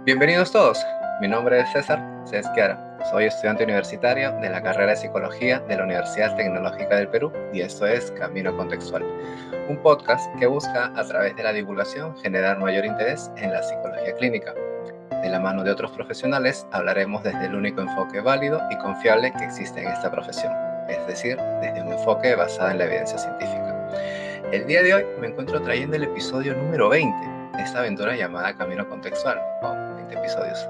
Bienvenidos todos, mi nombre es César Cesquiara, soy estudiante universitario de la carrera de Psicología de la Universidad Tecnológica del Perú y esto es Camino Contextual, un podcast que busca a través de la divulgación generar mayor interés en la psicología clínica. De la mano de otros profesionales hablaremos desde el único enfoque válido y confiable que existe en esta profesión, es decir, desde un enfoque basado en la evidencia científica. El día de hoy me encuentro trayendo el episodio número 20 de esta aventura llamada Camino Contextual, con 20 episodios,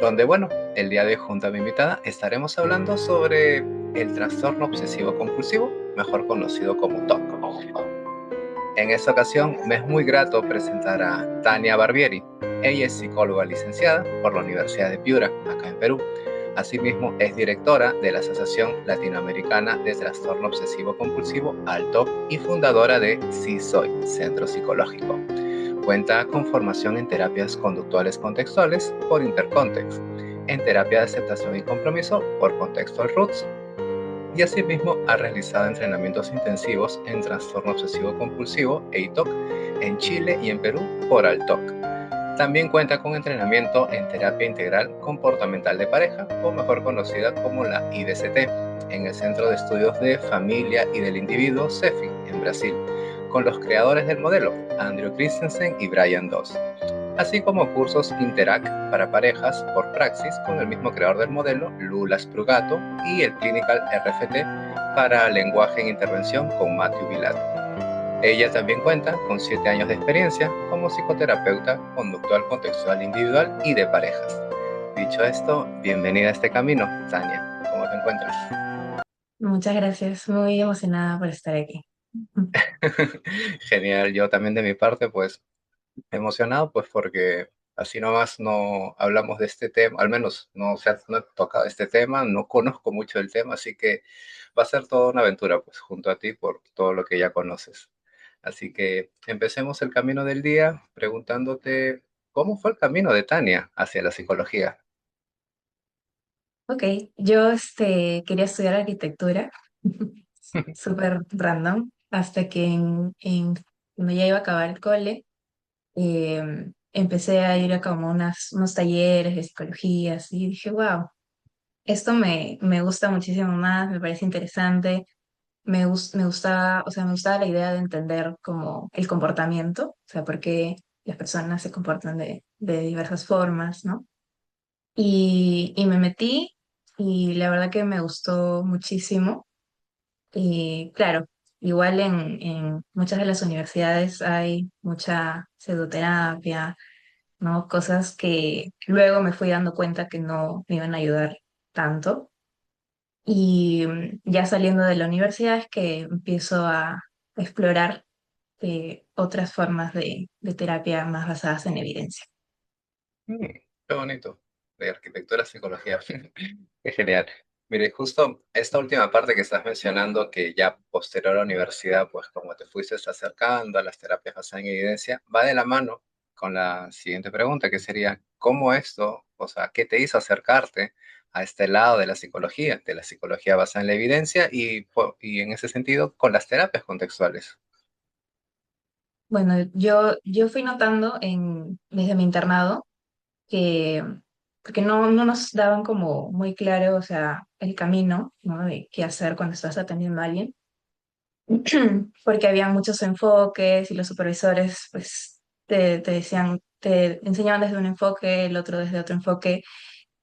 donde, bueno, el día de hoy junto a mi invitada estaremos hablando sobre el trastorno obsesivo compulsivo, mejor conocido como TOC. En esta ocasión me es muy grato presentar a Tania Barbieri. Ella es psicóloga licenciada por la Universidad de Piura, acá en Perú. Asimismo, es directora de la Asociación Latinoamericana de Trastorno Obsesivo Compulsivo, ALTO, y fundadora de Sí Soy, Centro Psicológico. Cuenta con formación en terapias conductuales contextuales por Intercontext, en terapia de aceptación y compromiso por Contextual Roots, y asimismo ha realizado entrenamientos intensivos en trastorno obsesivo compulsivo e ITOC en Chile y en Perú por ALTOC. También cuenta con entrenamiento en terapia integral comportamental de pareja, o mejor conocida como la IDCT, en el Centro de Estudios de Familia y del Individuo, CEFI, en Brasil, con los creadores del modelo, Andrew Christensen y Brian Doss, así como cursos Interact para parejas por Praxis con el mismo creador del modelo, Lula Sprugato, y el Clinical RFT para lenguaje en intervención con Matthew Vilato. Ella también cuenta con 7 años de experiencia como psicoterapeuta conductual contextual individual y de parejas. Dicho esto, bienvenida a este camino, Tania. ¿Cómo te encuentras? Muchas gracias, muy emocionada por estar aquí. Genial, yo también de mi parte, pues emocionado, pues porque así nomás no hablamos de este tema, al menos no he tocado este tema, no conozco mucho del tema, así que va a ser toda una aventura, pues junto a ti por todo lo que ya conoces. Así que empecemos el camino del día preguntándote cómo fue el camino de Tania hacia la psicología. Ok, yo quería estudiar arquitectura, súper random, hasta que cuando ya iba a acabar el cole, empecé a ir a como unos talleres de psicología, y dije, wow, esto me gusta muchísimo más, me parece interesante, me gustaba, o sea, me gustaba la idea de entender como el comportamiento, o sea, por qué las personas se comportan de diversas formas, ¿no? Y me metí y la verdad que me gustó muchísimo. Y claro, igual en muchas de las universidades hay mucha pseudoterapia, ¿no? Cosas que luego me fui dando cuenta que no me iban a ayudar tanto. Y ya saliendo de la universidad es que empiezo a explorar otras formas de terapia más basadas en evidencia. Mm, qué bonito, de arquitectura a psicología. Qué genial. Mire, justo esta última parte que estás mencionando, que ya posterior a la universidad, pues como te fuiste acercando a las terapias basadas en evidencia, va de la mano con la siguiente pregunta, que sería, ¿cómo esto, o sea, qué te hizo acercarte a este lado de la psicología basada en la evidencia y en ese sentido con las terapias contextuales? Bueno, yo fui notando desde mi internado que, porque no nos daban como muy claro, o sea, el camino, ¿no? De qué hacer cuando estás atendiendo a alguien, porque había muchos enfoques y los supervisores, pues, te decían, te enseñaban desde un enfoque, el otro desde otro enfoque,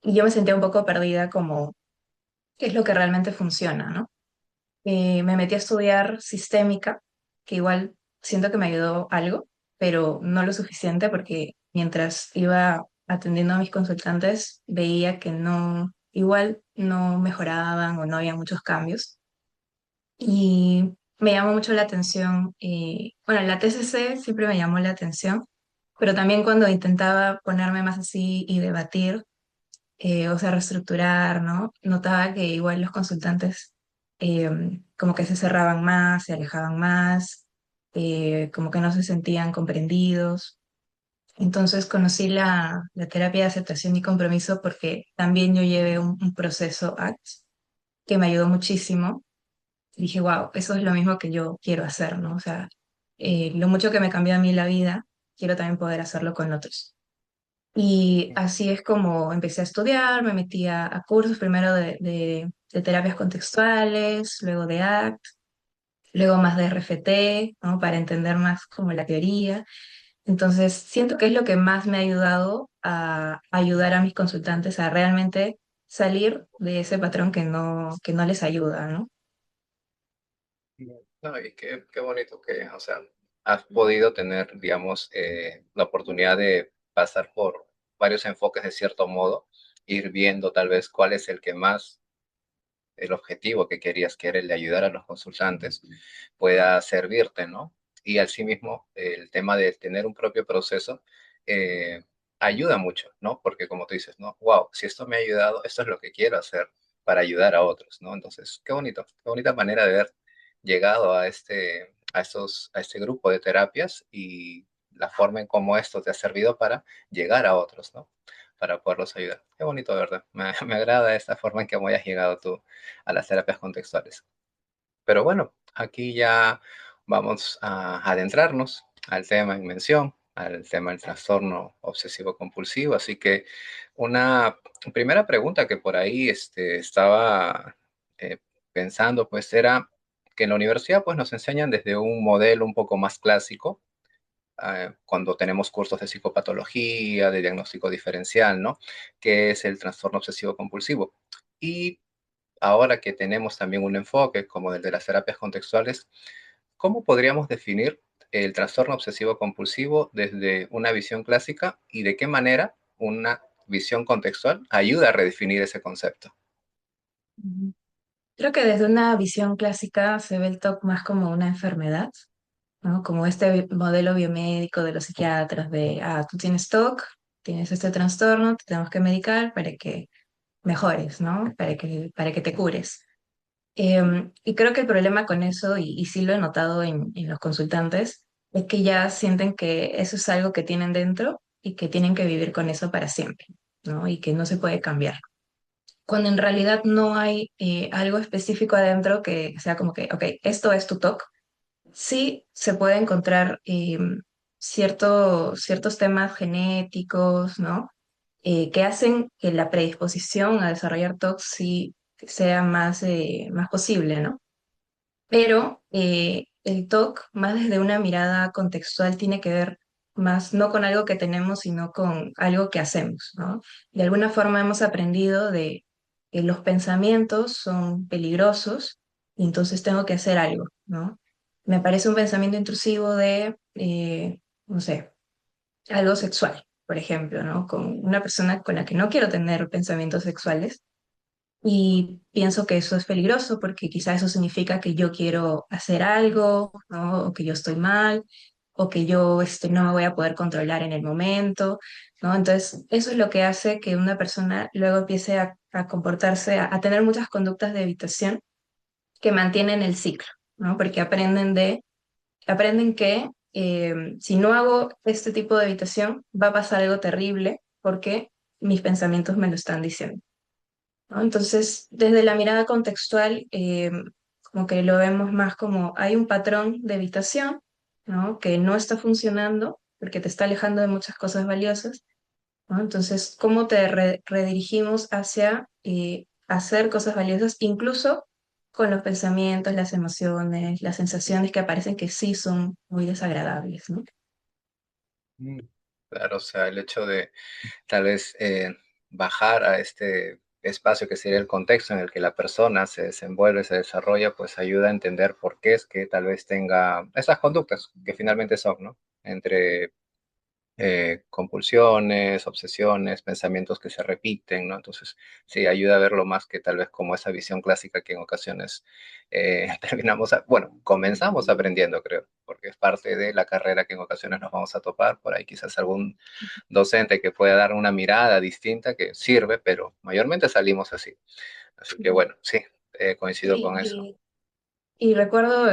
y yo me sentía un poco perdida como, ¿qué es lo que realmente funciona, ¿no? Me metí a estudiar sistémica, que igual siento que me ayudó algo, pero no lo suficiente porque mientras iba atendiendo a mis consultantes veía que no, igual no mejoraban o no había muchos cambios. Y me llamó mucho la atención, bueno, la TCC siempre me llamó la atención, pero también cuando intentaba ponerme más así y debatir, o sea, reestructurar, ¿no? Notaba que igual los consultantes como que se cerraban más, se alejaban más, como que no se sentían comprendidos. Entonces conocí la terapia de aceptación y compromiso porque también yo llevé un proceso ACT que me ayudó muchísimo. Dije, wow, eso es lo mismo que yo quiero hacer, ¿no? O sea, lo mucho que me cambió a mí la vida, quiero también poder hacerlo con otros. Y así es como empecé a estudiar, me metí a cursos primero de terapias contextuales, luego de ACT, luego más de RFT, ¿no? Para entender más como la teoría. Entonces, siento que es lo que más me ha ayudado a ayudar a mis consultantes a realmente salir de ese patrón que no les ayuda, ¿no? No, y qué bonito que, o sea, has podido tener, digamos, la oportunidad de pasar por varios enfoques de cierto modo, ir viendo tal vez cuál es el que más el objetivo que querías, que era el de ayudar a los consultantes, pueda servirte, ¿no? Y asimismo, el tema de tener un propio proceso eh, ayuda mucho, ¿no? Porque como tú dices, ¿no? Wow, si esto me ha ayudado, esto es lo que quiero hacer para ayudar a otros, ¿no? Entonces, qué bonito, qué bonita manera de haber llegado a este grupo de terapias y la forma en cómo esto te ha servido para llegar a otros, ¿no? Para poderlos ayudar. Qué bonito, de verdad. Me agrada esta forma en que hayas llegado tú a las terapias contextuales. Pero bueno, aquí ya vamos a adentrarnos al tema en mención, al tema del trastorno obsesivo compulsivo. Así que una primera pregunta que por ahí estaba eh, pensando, pues era que en la universidad pues nos enseñan desde un modelo un poco más clásico, cuando tenemos cursos de psicopatología, de diagnóstico diferencial, ¿no? Que es el trastorno obsesivo compulsivo. Y ahora que tenemos también un enfoque como el de las terapias contextuales, ¿cómo podríamos definir el trastorno obsesivo compulsivo desde una visión clásica y de qué manera una visión contextual ayuda a redefinir ese concepto? Ujú. Creo que desde una visión clásica se ve el TOC más como una enfermedad, ¿no? Como este modelo biomédico de los psiquiatras de, tú tienes TOC, tienes este trastorno, te tenemos que medicar para que mejores, ¿no? Para que te cures. Y creo que el problema con eso, y sí lo he notado en los consultantes, es que ya sienten que eso es algo que tienen dentro y que tienen que vivir con eso para siempre, ¿no? Y que no se puede cambiar. Cuando en realidad no hay algo específico adentro que sea como que, ok, esto es tu TOC. Sí se puede encontrar ciertos temas genéticos, ¿no? Que hacen que la predisposición a desarrollar TOC sí sea más posible, ¿no? Pero el TOC, más desde una mirada contextual, tiene que ver más no con algo que tenemos, sino con algo que hacemos, ¿no? De alguna forma hemos aprendido de que los pensamientos son peligrosos y entonces tengo que hacer algo, ¿no? Me parece un pensamiento intrusivo de, no sé, algo sexual, por ejemplo, ¿no? Con una persona con la que no quiero tener pensamientos sexuales y pienso que eso es peligroso porque quizá eso significa que yo quiero hacer algo, ¿no? O que yo estoy mal, o que yo no me voy a poder controlar en el momento, ¿no? Entonces, eso es lo que hace que una persona luego empiece a comportarse, a tener muchas conductas de evitación que mantienen el ciclo, ¿no? Porque aprenden que si no hago este tipo de evitación, va a pasar algo terrible porque mis pensamientos me lo están diciendo, ¿no? Entonces, desde la mirada contextual, como que lo vemos más como hay un patrón de evitación, ¿no? Que no está funcionando porque te está alejando de muchas cosas valiosas, ¿no? Entonces, ¿cómo te redirigimos hacia hacer cosas valiosas, incluso con los pensamientos, las emociones, las sensaciones que aparecen que sí son muy desagradables, ¿no? Mm. Claro, o sea, el hecho de tal vez bajar a este espacio que sería el contexto en el que la persona se desenvuelve, se desarrolla, pues ayuda a entender por qué es que tal vez tenga esas conductas que finalmente son, ¿no? Entre compulsiones, obsesiones, pensamientos que se repiten, ¿no? Entonces, sí, ayuda a verlo más que tal vez como esa visión clásica que en ocasiones bueno, comenzamos aprendiendo, creo, porque es parte de la carrera que en ocasiones nos vamos a topar, por ahí quizás algún docente que pueda dar una mirada distinta que sirve, pero mayormente salimos así. Así que bueno, sí, coincido Sí, con eso. y recuerdo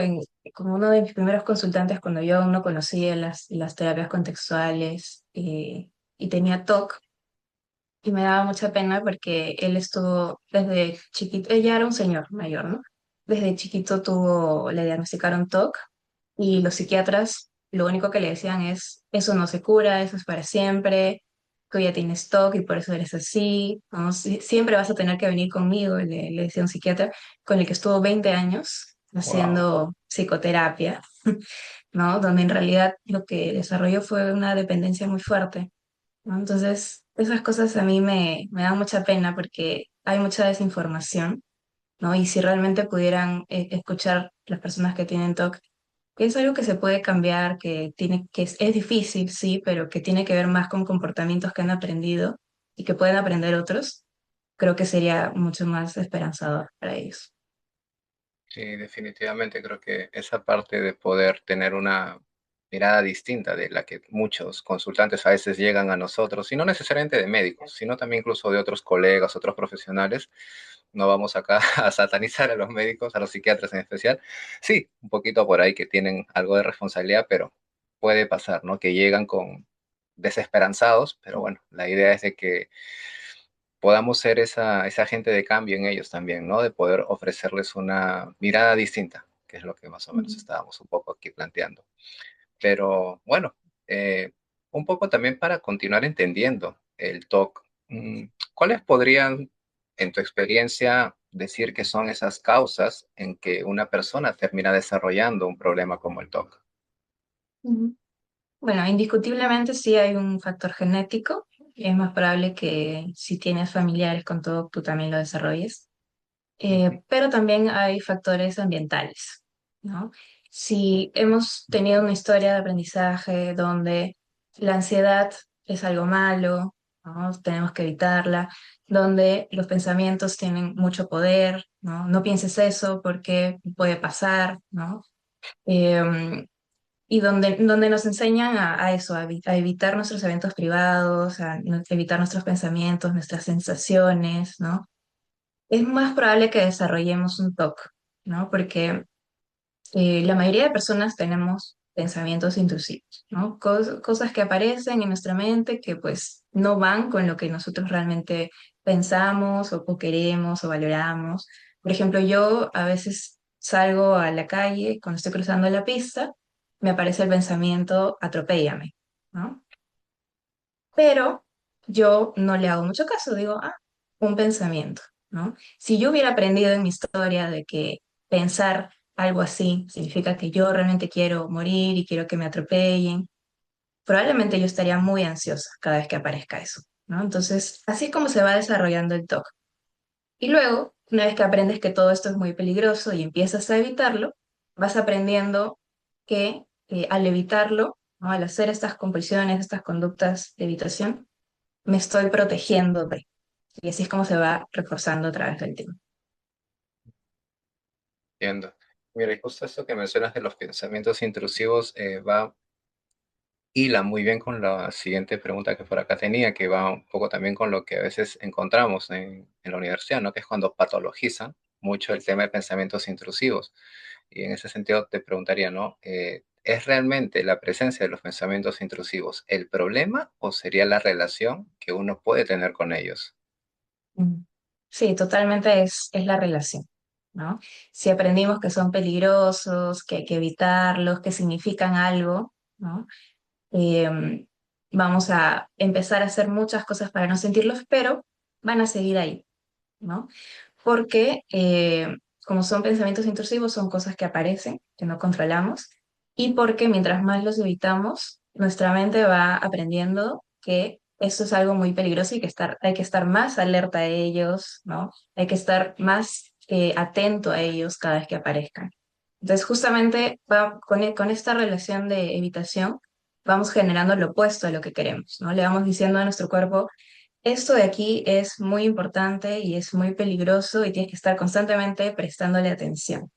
como uno de mis primeros consultantes cuando yo aún no conocía las terapias contextuales y tenía TOC y me daba mucha pena porque él estuvo desde chiquito, ella era un señor mayor, ¿no? Desde chiquito le diagnosticaron TOC y los psiquiatras lo único que le decían es, eso no se cura, eso es para siempre, tú ya tienes TOC y por eso eres así, ¿no? Siempre vas a tener que venir conmigo, le decía un psiquiatra con el que estuvo 20 años Wow. haciendo psicoterapia, ¿no? Donde en realidad lo que desarrolló fue una dependencia muy fuerte, ¿no? Entonces, esas cosas a mí me dan mucha pena porque hay mucha desinformación, ¿no? Y si realmente pudieran escuchar las personas que tienen TOC, que es algo que se puede cambiar, que tiene, es difícil, sí, pero que tiene que ver más con comportamientos que han aprendido y que pueden aprender otros, creo que sería mucho más esperanzador para ellos. Sí, definitivamente creo que esa parte de poder tener una mirada distinta de la que muchos consultantes a veces llegan a nosotros, y no necesariamente de médicos, sino también incluso de otros colegas, otros profesionales. No vamos acá a satanizar a los médicos, a los psiquiatras en especial. Sí, un poquito por ahí que tienen algo de responsabilidad, pero puede pasar, ¿no? Que llegan con desesperanzados, pero bueno, la idea es de que podamos ser esa agente de cambio en ellos también, ¿no? De poder ofrecerles una mirada distinta, que es lo que más o menos Ujú. estábamos un poco aquí planteando. Pero bueno, eh, un poco también para continuar entendiendo el TOC, ¿cuáles podrían, en tu experiencia, decir que son esas causas en que una persona termina desarrollando un problema como el TOC? Ujú. Bueno, indiscutiblemente sí hay un factor genético. Es más probable que si tienes familiares con TOC, tú también lo desarrolles. Ujú. Pero también hay factores ambientales, ¿no? Si hemos tenido una historia de aprendizaje donde la ansiedad es algo malo, ¿no? Tenemos que evitarla, donde los pensamientos tienen mucho poder, ¿no? No pienses eso porque puede pasar, ¿no? Y donde nos enseñan a eso, a evitar nuestros eventos privados, a evitar nuestros pensamientos, nuestras sensaciones, ¿no? Es más probable que desarrollemos un TOC, ¿no? Porque la mayoría de personas tenemos pensamientos intrusivos, ¿no? Cosas que aparecen en nuestra mente que pues no van con lo que nosotros realmente pensamos o queremos o valoramos. Por ejemplo, yo a veces salgo a la calle, cuando estoy cruzando la pista, me aparece el pensamiento, atropéllame, ¿no? Pero yo no le hago mucho caso, digo, ah, un pensamiento, ¿no? Si yo hubiera aprendido en mi historia de que pensar algo así significa que yo realmente quiero morir y quiero que me atropellen, probablemente yo estaría muy ansiosa cada vez que aparezca eso, ¿no? Entonces, así es como se va desarrollando el TOC. Y luego, una vez que aprendes que todo esto es muy peligroso y empiezas a evitarlo, vas aprendiendo que al evitarlo, ¿no? Al hacer estas compulsiones, estas conductas de evitación, me estoy protegiendo de. Y así es como se va reforzando a través del tiempo. Entiendo. Mira, y justo esto que mencionas de los pensamientos intrusivos va hila muy bien con la siguiente pregunta que por acá tenía, que va un poco también con lo que a veces encontramos en la universidad, ¿no? Que es cuando patologizan mucho el tema de pensamientos intrusivos. Y en ese sentido te preguntaría, ¿no? ¿Es realmente la presencia de los pensamientos intrusivos el problema o sería la relación que uno puede tener con ellos? Mm. Sí, totalmente es la relación, ¿no? Si aprendimos que son peligrosos, que hay que evitarlos, que significan algo, ¿no? Eh, Vamos a empezar a hacer muchas cosas para no sentirlos, pero van a seguir ahí, ¿no? Porque como son pensamientos intrusivos, son cosas que aparecen, que no controlamos, y porque mientras más los evitamos, nuestra mente va aprendiendo que esto es algo muy peligroso y que hay que estar más alerta a ellos, ¿no? Hay que estar más atento a ellos cada vez que aparezcan. Entonces, justamente con esta relación de evitación, vamos generando lo opuesto a lo que queremos, ¿no? Le vamos diciendo a nuestro cuerpo, esto de aquí es muy importante y es muy peligroso y tienes que estar constantemente prestándole atención,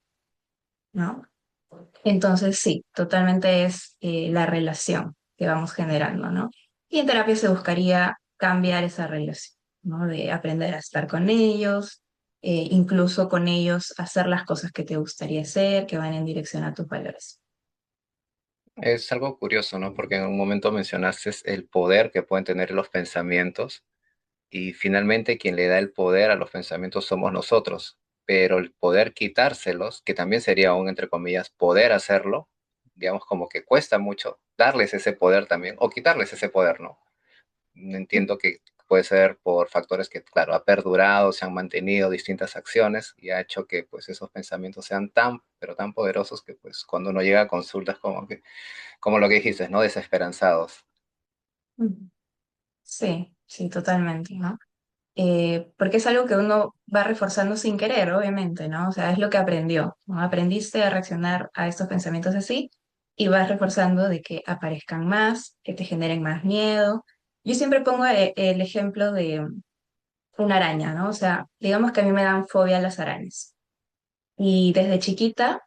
¿no? Entonces, sí, totalmente es la relación que vamos generando, ¿no? Y en terapia se buscaría cambiar esa relación, ¿no? De aprender a estar con ellos, incluso con ellos hacer las cosas que te gustaría hacer, que van en dirección a tus valores. Es algo curioso, ¿no? Porque en un momento mencionaste el poder que pueden tener los pensamientos. Y finalmente quien le da el poder a los pensamientos somos nosotros, pero el poder quitárselos, que también sería un, entre comillas, poder hacerlo, digamos como que cuesta mucho darles ese poder también, o quitarles ese poder, ¿no? entiendo que puede ser por factores que, claro, ha perdurado, se han mantenido distintas acciones y ha hecho que pues esos pensamientos sean tan, pero tan poderosos que pues cuando uno llega a consultas como que, como lo que dijiste, ¿no? Desesperanzados. Ujú. Sí, sí, totalmente, ¿no? Porque es algo que uno va reforzando sin querer, obviamente, ¿no? O sea, es lo que aprendió, ¿no? Aprendiste a reaccionar a estos pensamientos así y vas reforzando de que aparezcan más, que te generen más miedo. Yo siempre pongo el ejemplo de una araña, ¿no? O sea, digamos que a mí me dan fobia a las arañas. Y desde chiquita,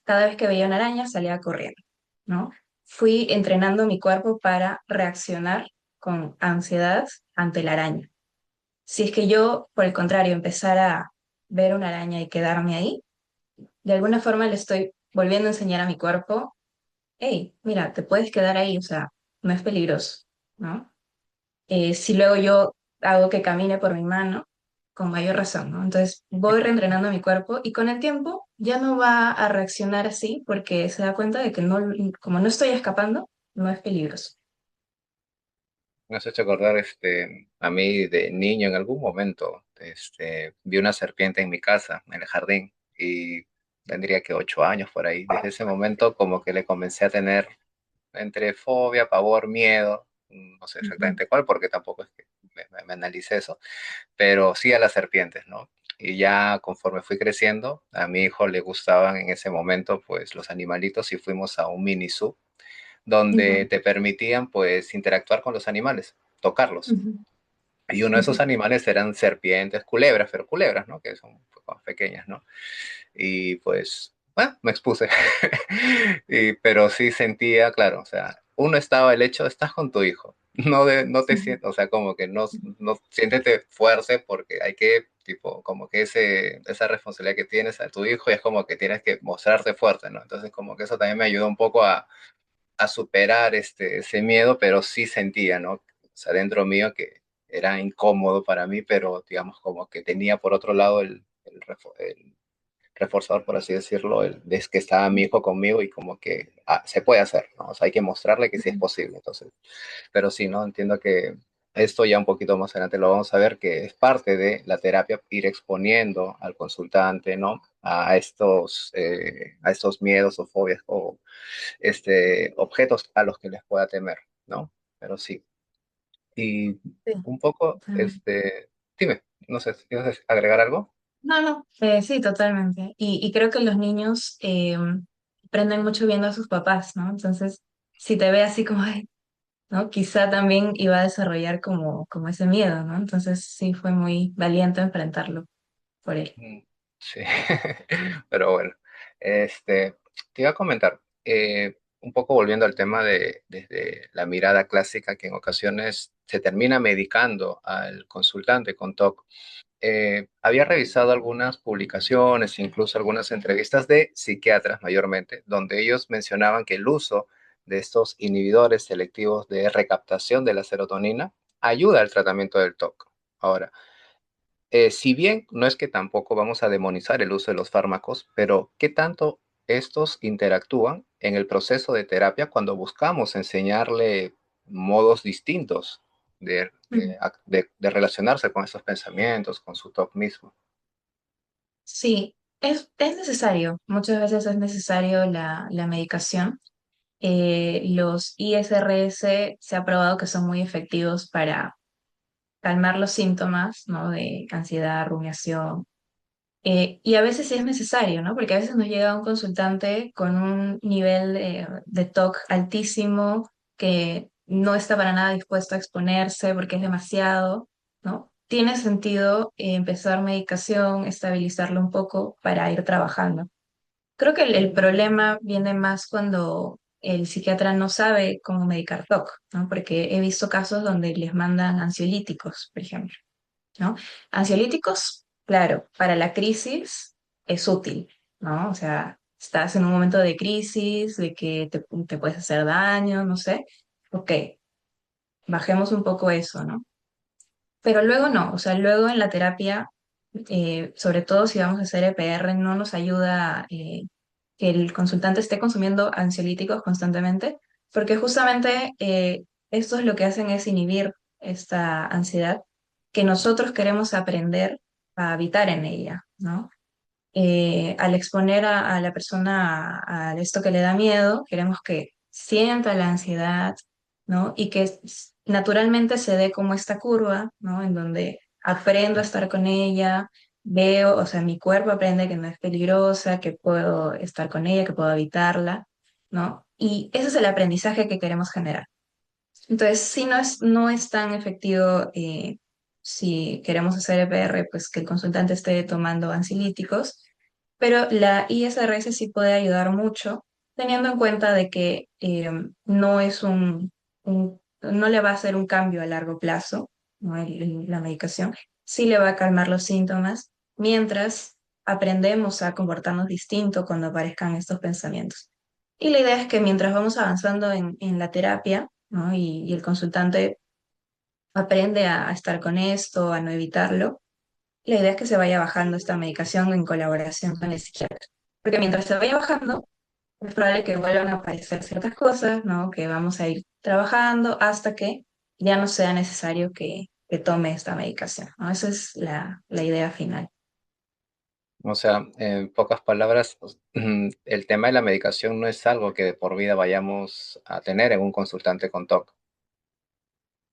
cada vez que veía una araña salía corriendo, ¿no? Fui entrenando mi cuerpo para reaccionar con ansiedad ante la araña. Si es que yo, por el contrario, empezara a ver una araña y quedarme ahí, de alguna forma le estoy volviendo a enseñar a mi cuerpo, hey, mira, te puedes quedar ahí, o sea, no es peligroso, ¿no? Si luego yo hago que camine por mi mano, con mayor razón, ¿no? Entonces voy reentrenando mi cuerpo y con el tiempo ya no va a reaccionar así porque se da cuenta de que no, como no estoy escapando, no es peligroso. Me has hecho acordar a mí de niño en algún momento. Vi una serpiente en mi casa, en el jardín, y tendría que 8 años por ahí. Desde ese momento como que le comencé a tener entre fobia, pavor, miedo, no sé Ujú, exactamente cuál, porque tampoco es que me analicé eso, pero sí a las serpientes, ¿no? Y ya conforme fui creciendo, a mi hijo le gustaban en ese momento pues los animalitos y fuimos a un mini zoo donde ujú, te permitían pues interactuar con los animales, tocarlos. ujú, Y uno de ujú, esos animales eran serpientes, culebras, pero culebras, ¿no? Que son un poco más pequeñas, ¿no? Y pues, bueno, me expuse. Pero sí sentía, claro, o sea, uno estaba el hecho, estás con tu hijo. No te ujú, sientes, o sea, como que no siéntete fuerte porque hay que, tipo, como que esa responsabilidad que tienes a tu hijo y es como que tienes que mostrarte fuerte, ¿no? Entonces, como que eso también me ayudó un poco a superar ese miedo, pero sí sentía, ¿no? O sea, dentro mío que era incómodo para mí, pero digamos como que tenía por otro lado el reforzador, por así decirlo, de que estaba mi hijo conmigo y como que se puede hacer, ¿no? O sea, hay que mostrarle que sí es ujú, posible. Entonces, pero sí, ¿no? Entiendo que esto ya un poquito más adelante lo vamos a ver, que es parte de la terapia, ir exponiendo al consultante, ¿no? A estos miedos o fobias o objetos a los que les pueda temer, ¿no? Pero sí. Y sí, un poco, totalmente. dime, no sé, ¿quieres agregar algo? No, no, sí, totalmente. Y creo que los niños aprenden mucho viendo a sus papás, ¿no? Entonces, si te ve así como, ay, ¿no? Quizá también iba a desarrollar como ese miedo, ¿no? Entonces, sí, fue muy valiente enfrentarlo por él. Mm, sí, pero bueno, te iba a comentar, un poco volviendo al tema de desde la mirada clásica que en ocasiones se termina medicando al consultante con TOC. Había revisado algunas publicaciones, incluso algunas entrevistas de psiquiatras mayormente, donde ellos mencionaban que el uso de estos inhibidores selectivos de recaptación de la serotonina ayuda al tratamiento del TOC. Ahora, si bien no es que tampoco vamos a demonizar el uso de los fármacos, pero ¿qué tanto estos interactúan en el proceso de terapia cuando buscamos enseñarle modos distintos Mm. de relacionarse con esos pensamientos, con su TOC mismo? Sí, es necesario, muchas veces es necesario la medicación. Los ISRS se ha probado que son muy efectivos para calmar los síntomas, ¿no? De ansiedad, rumiación. Y a veces sí es necesario, ¿no? Porque a veces nos llega un consultante con un nivel de TOC altísimo que no está para nada dispuesto a exponerse porque es demasiado, ¿no? Tiene sentido empezar medicación, estabilizarlo un poco para ir trabajando. Creo que el problema viene más cuando el psiquiatra no sabe cómo medicar TOC, ¿no? Porque he visto casos donde les mandan ansiolíticos, por ejemplo, ¿no? Ansiolíticos, claro, para la crisis es útil, ¿no? O sea, estás en un momento de crisis, de que te puedes hacer daño, no sé. Ok, bajemos un poco eso, ¿no? Pero luego no, o sea, luego en la terapia, sobre todo si vamos a hacer EPR, no nos ayuda que el consultante esté consumiendo ansiolíticos constantemente, porque justamente estos lo que hacen es inhibir esta ansiedad, que nosotros queremos aprender a habitar en ella, ¿no? Al exponer a la persona a esto que le da miedo, queremos que sienta la ansiedad, ¿no? Y que naturalmente se dé como esta curva, ¿no? En donde aprendo a estar con ella, veo, o sea, mi cuerpo aprende que no es peligrosa, que puedo estar con ella, que puedo habitarla, ¿no? Y ese es el aprendizaje que queremos generar. Entonces, sí, no es tan efectivo si queremos hacer EPR, pues que el consultante esté tomando ansiolíticos, pero la ISRS sí puede ayudar mucho, teniendo en cuenta de que no es no le va a hacer un cambio a largo plazo, ¿no? La medicación, sí le va a calmar los síntomas, mientras aprendemos a comportarnos distinto cuando aparezcan estos pensamientos. Y la idea es que mientras vamos avanzando en la terapia, ¿no? Y el consultante aprende a estar con esto, a no evitarlo, la idea es que se vaya bajando esta medicación en colaboración con el psiquiatra. Porque mientras se vaya bajando, es probable que vuelvan a aparecer ciertas cosas, ¿no? Que vamos a ir trabajando hasta que ya no sea necesario que tome esta medicación, ¿no? Esa es la idea final. O sea, en pocas palabras, el tema de la medicación no es algo que de por vida vayamos a tener en un consultante con TOC.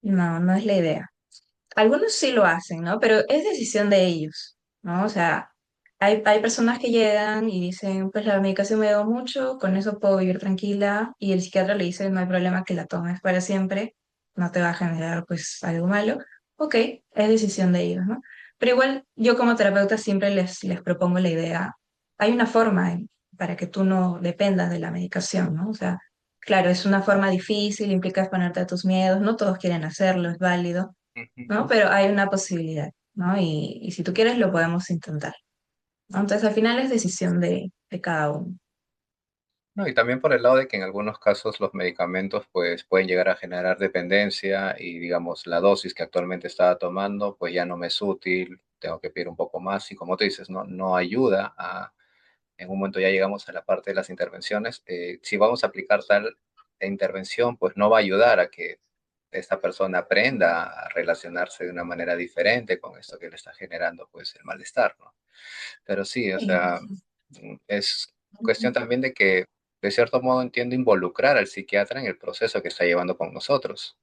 No, no es la idea. Algunos sí lo hacen, ¿no? Pero es decisión de ellos, ¿no? O sea, hay personas que llegan y dicen, pues la medicación me dio mucho, con eso puedo vivir tranquila, y el psiquiatra le dice, no hay problema que la tomes para siempre, no te va a generar pues algo malo. Ok, es decisión de ellos, ¿no? Pero igual yo como terapeuta siempre les propongo la idea, hay una forma para que tú no dependas de la medicación, ¿no? O sea, claro, es una forma difícil, implica exponerte a tus miedos, no todos quieren hacerlo, es válido, Ujú. ¿no? Pero hay una posibilidad, ¿no? Y si tú quieres, lo podemos intentar, ¿no? Entonces, al final es decisión de cada uno. No, y también por el lado de que en algunos casos los medicamentos pues pueden llegar a generar dependencia y digamos la dosis que actualmente estaba tomando pues ya no me es útil, tengo que pedir un poco más y como tú dices, no ayuda a, en un momento ya llegamos a la parte de las intervenciones, si vamos a aplicar tal intervención pues no va a ayudar a que esta persona aprenda a relacionarse de una manera diferente con esto que le está generando pues el malestar, ¿no? Pero sí, o Sí, sea, es cuestión también de que, de cierto modo, entiendo involucrar al psiquiatra en el proceso que está llevando con nosotros.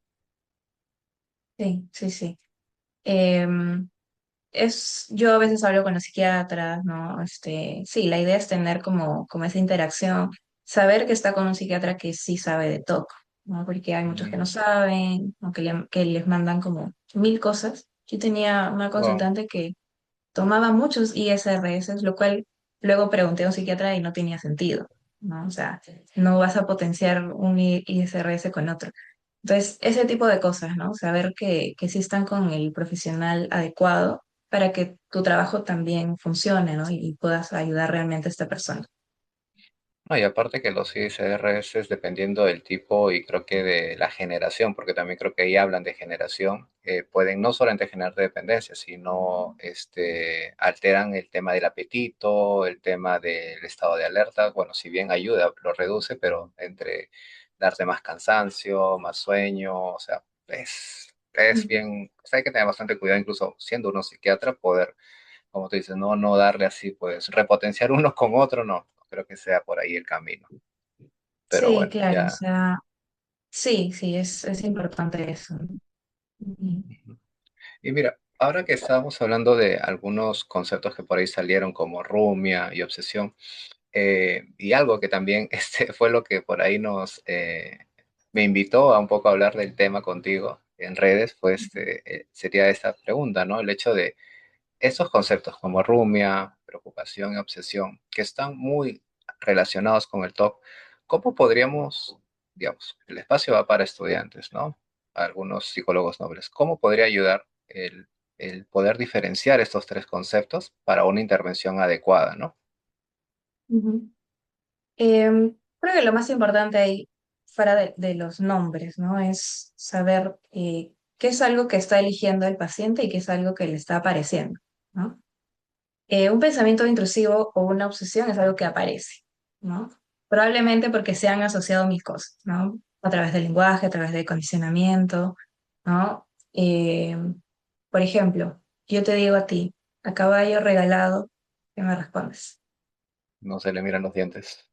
sí, sí, sí. Em, yo a veces hablo con los psiquiatras, ¿no? Sí, la idea es tener como esa interacción, saber que está con un psiquiatra que sí sabe de todo, ¿no? Porque hay muchos que no Mm, saben, o que les mandan como mil cosas. Yo tenía una wow. consultante que tomaba muchos ISRS, lo cual luego pregunté a un psiquiatra y no tenía sentido, ¿no? O sea, no vas a potenciar un ISRS con otro. Entonces, ese tipo de cosas, ¿no? Saber que sí están con el profesional adecuado para que tu trabajo también funcione, ¿no? Y puedas ayudar realmente a esta persona. No, y aparte que los ISRS, dependiendo del tipo y creo que de la generación, porque también creo que ahí hablan de generación, pueden no solamente generar dependencia, sino alteran el tema del apetito, el tema del estado de alerta. Bueno, si bien ayuda, lo reduce, pero entre darte más cansancio, más sueño, o sea, es bien, o sea, hay que tener bastante cuidado, incluso siendo uno psiquiatra, poder como tú dices, no darle así, pues repotenciar uno con otro, no creo que sea por ahí el camino. Pero Sí, bueno, claro, o ya. sea, sí, sí, es importante eso, ¿no? Ujú. Ujú. Y mira, ahora que estábamos hablando de algunos conceptos que por ahí salieron como rumia y obsesión, y algo que también fue lo que por ahí me invitó a un poco a hablar del tema contigo en redes, pues sería esta pregunta, ¿no? El hecho de estos conceptos como rumia, preocupación y obsesión, que están muy relacionados con el TOC, ¿cómo podríamos, digamos, el espacio va para estudiantes, ¿no? Algunos psicólogos nobles, ¿cómo podría ayudar el poder diferenciar estos tres conceptos para una intervención adecuada, ¿no? Ujú. Creo que lo más importante ahí, fuera de los nombres, ¿no? Es saber qué es algo que está eligiendo el paciente y qué es algo que le está apareciendo, ¿no? Un pensamiento intrusivo o una obsesión es algo que aparece, ¿no? Probablemente porque se han asociado mil cosas, ¿no? A través del lenguaje, a través del condicionamiento, ¿no? Eh, por ejemplo, yo te digo a ti, a caballo regalado, ¿qué me respondes? No se le miran los dientes.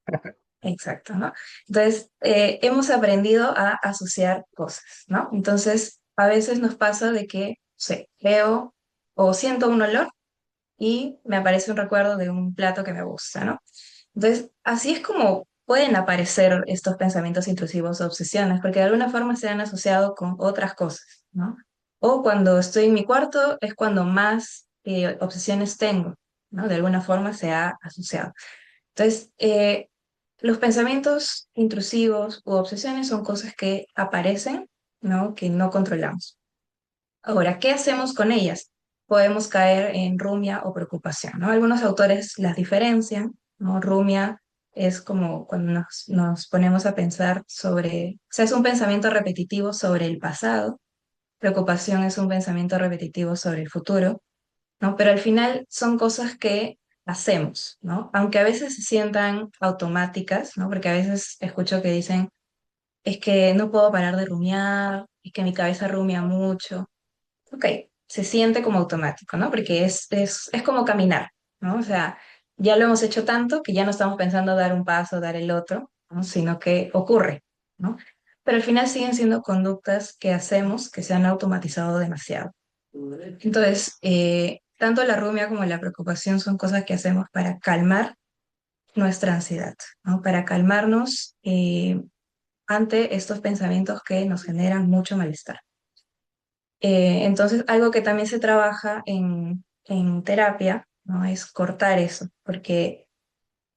Exacto, ¿no? Entonces, hemos aprendido a asociar cosas, ¿no? Entonces, a veces nos pasa de que, no sé, veo o siento un olor y me aparece un recuerdo de un plato que me gusta, ¿no? Entonces, así es como pueden aparecer estos pensamientos intrusivos o obsesiones, porque de alguna forma se han asociado con otras cosas, ¿no? O cuando estoy en mi cuarto es cuando más obsesiones tengo, ¿no? De alguna forma se ha asociado. Entonces, los pensamientos intrusivos u obsesiones son cosas que aparecen, ¿no? Que no controlamos. Ahora, ¿qué hacemos con ellas? Podemos caer en rumia o preocupación, ¿no? Algunos autores las diferencian, ¿no? Rumia es como cuando nos ponemos a pensar sobre, o sea, es un pensamiento repetitivo sobre el pasado, preocupación es un pensamiento repetitivo sobre el futuro, ¿no? Pero al final son cosas que hacemos, ¿no? Aunque a veces se sientan automáticas, ¿no? Porque a veces escucho que dicen, es que no puedo parar de rumiar, es que mi cabeza rumia mucho. Ok, se siente como automático, ¿no? Porque es como caminar, ¿no? O sea, ya lo hemos hecho tanto que ya no estamos pensando dar un paso, dar el otro, ¿no? Sino que ocurre, ¿no? Pero al final siguen siendo conductas que hacemos que se han automatizado demasiado. Entonces, tanto la rumia como la preocupación son cosas que hacemos para calmar nuestra ansiedad, ¿no? Para calmarnos ante estos pensamientos que nos generan mucho malestar. Entonces, algo que también se trabaja en terapia, ¿no? Es cortar eso, porque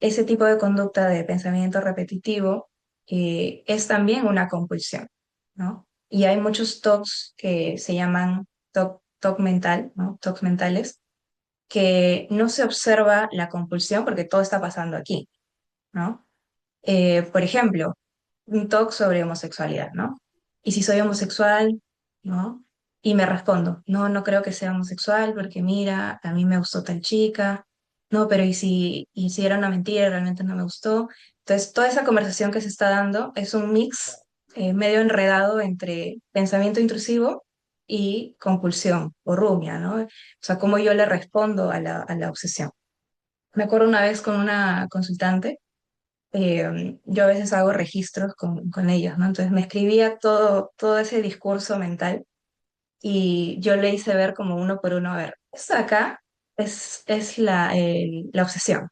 ese tipo de conducta de pensamiento repetitivo es también una compulsión, ¿no? Y hay muchos TOCs que se llaman TOC mental, ¿no? TOCs mentales, que no se observa la compulsión porque todo está pasando aquí, ¿no? Por ejemplo, un talk sobre homosexualidad, ¿no? ¿Y si soy homosexual? ¿No? Y me respondo, no, no creo que sea homosexual porque mira, a mí me gustó tal chica, no, pero y si era una mentira, realmente no me gustó? Entonces, toda esa conversación que se está dando es un mix medio enredado entre pensamiento intrusivo y compulsión o rumia, ¿no? O sea, cómo yo le respondo a la obsesión. Me acuerdo una vez con una consultante yo a veces hago registros con ellos, ¿no? Entonces me escribía todo ese discurso mental y yo le hice ver como uno por uno, a ver, esto de acá es la obsesión,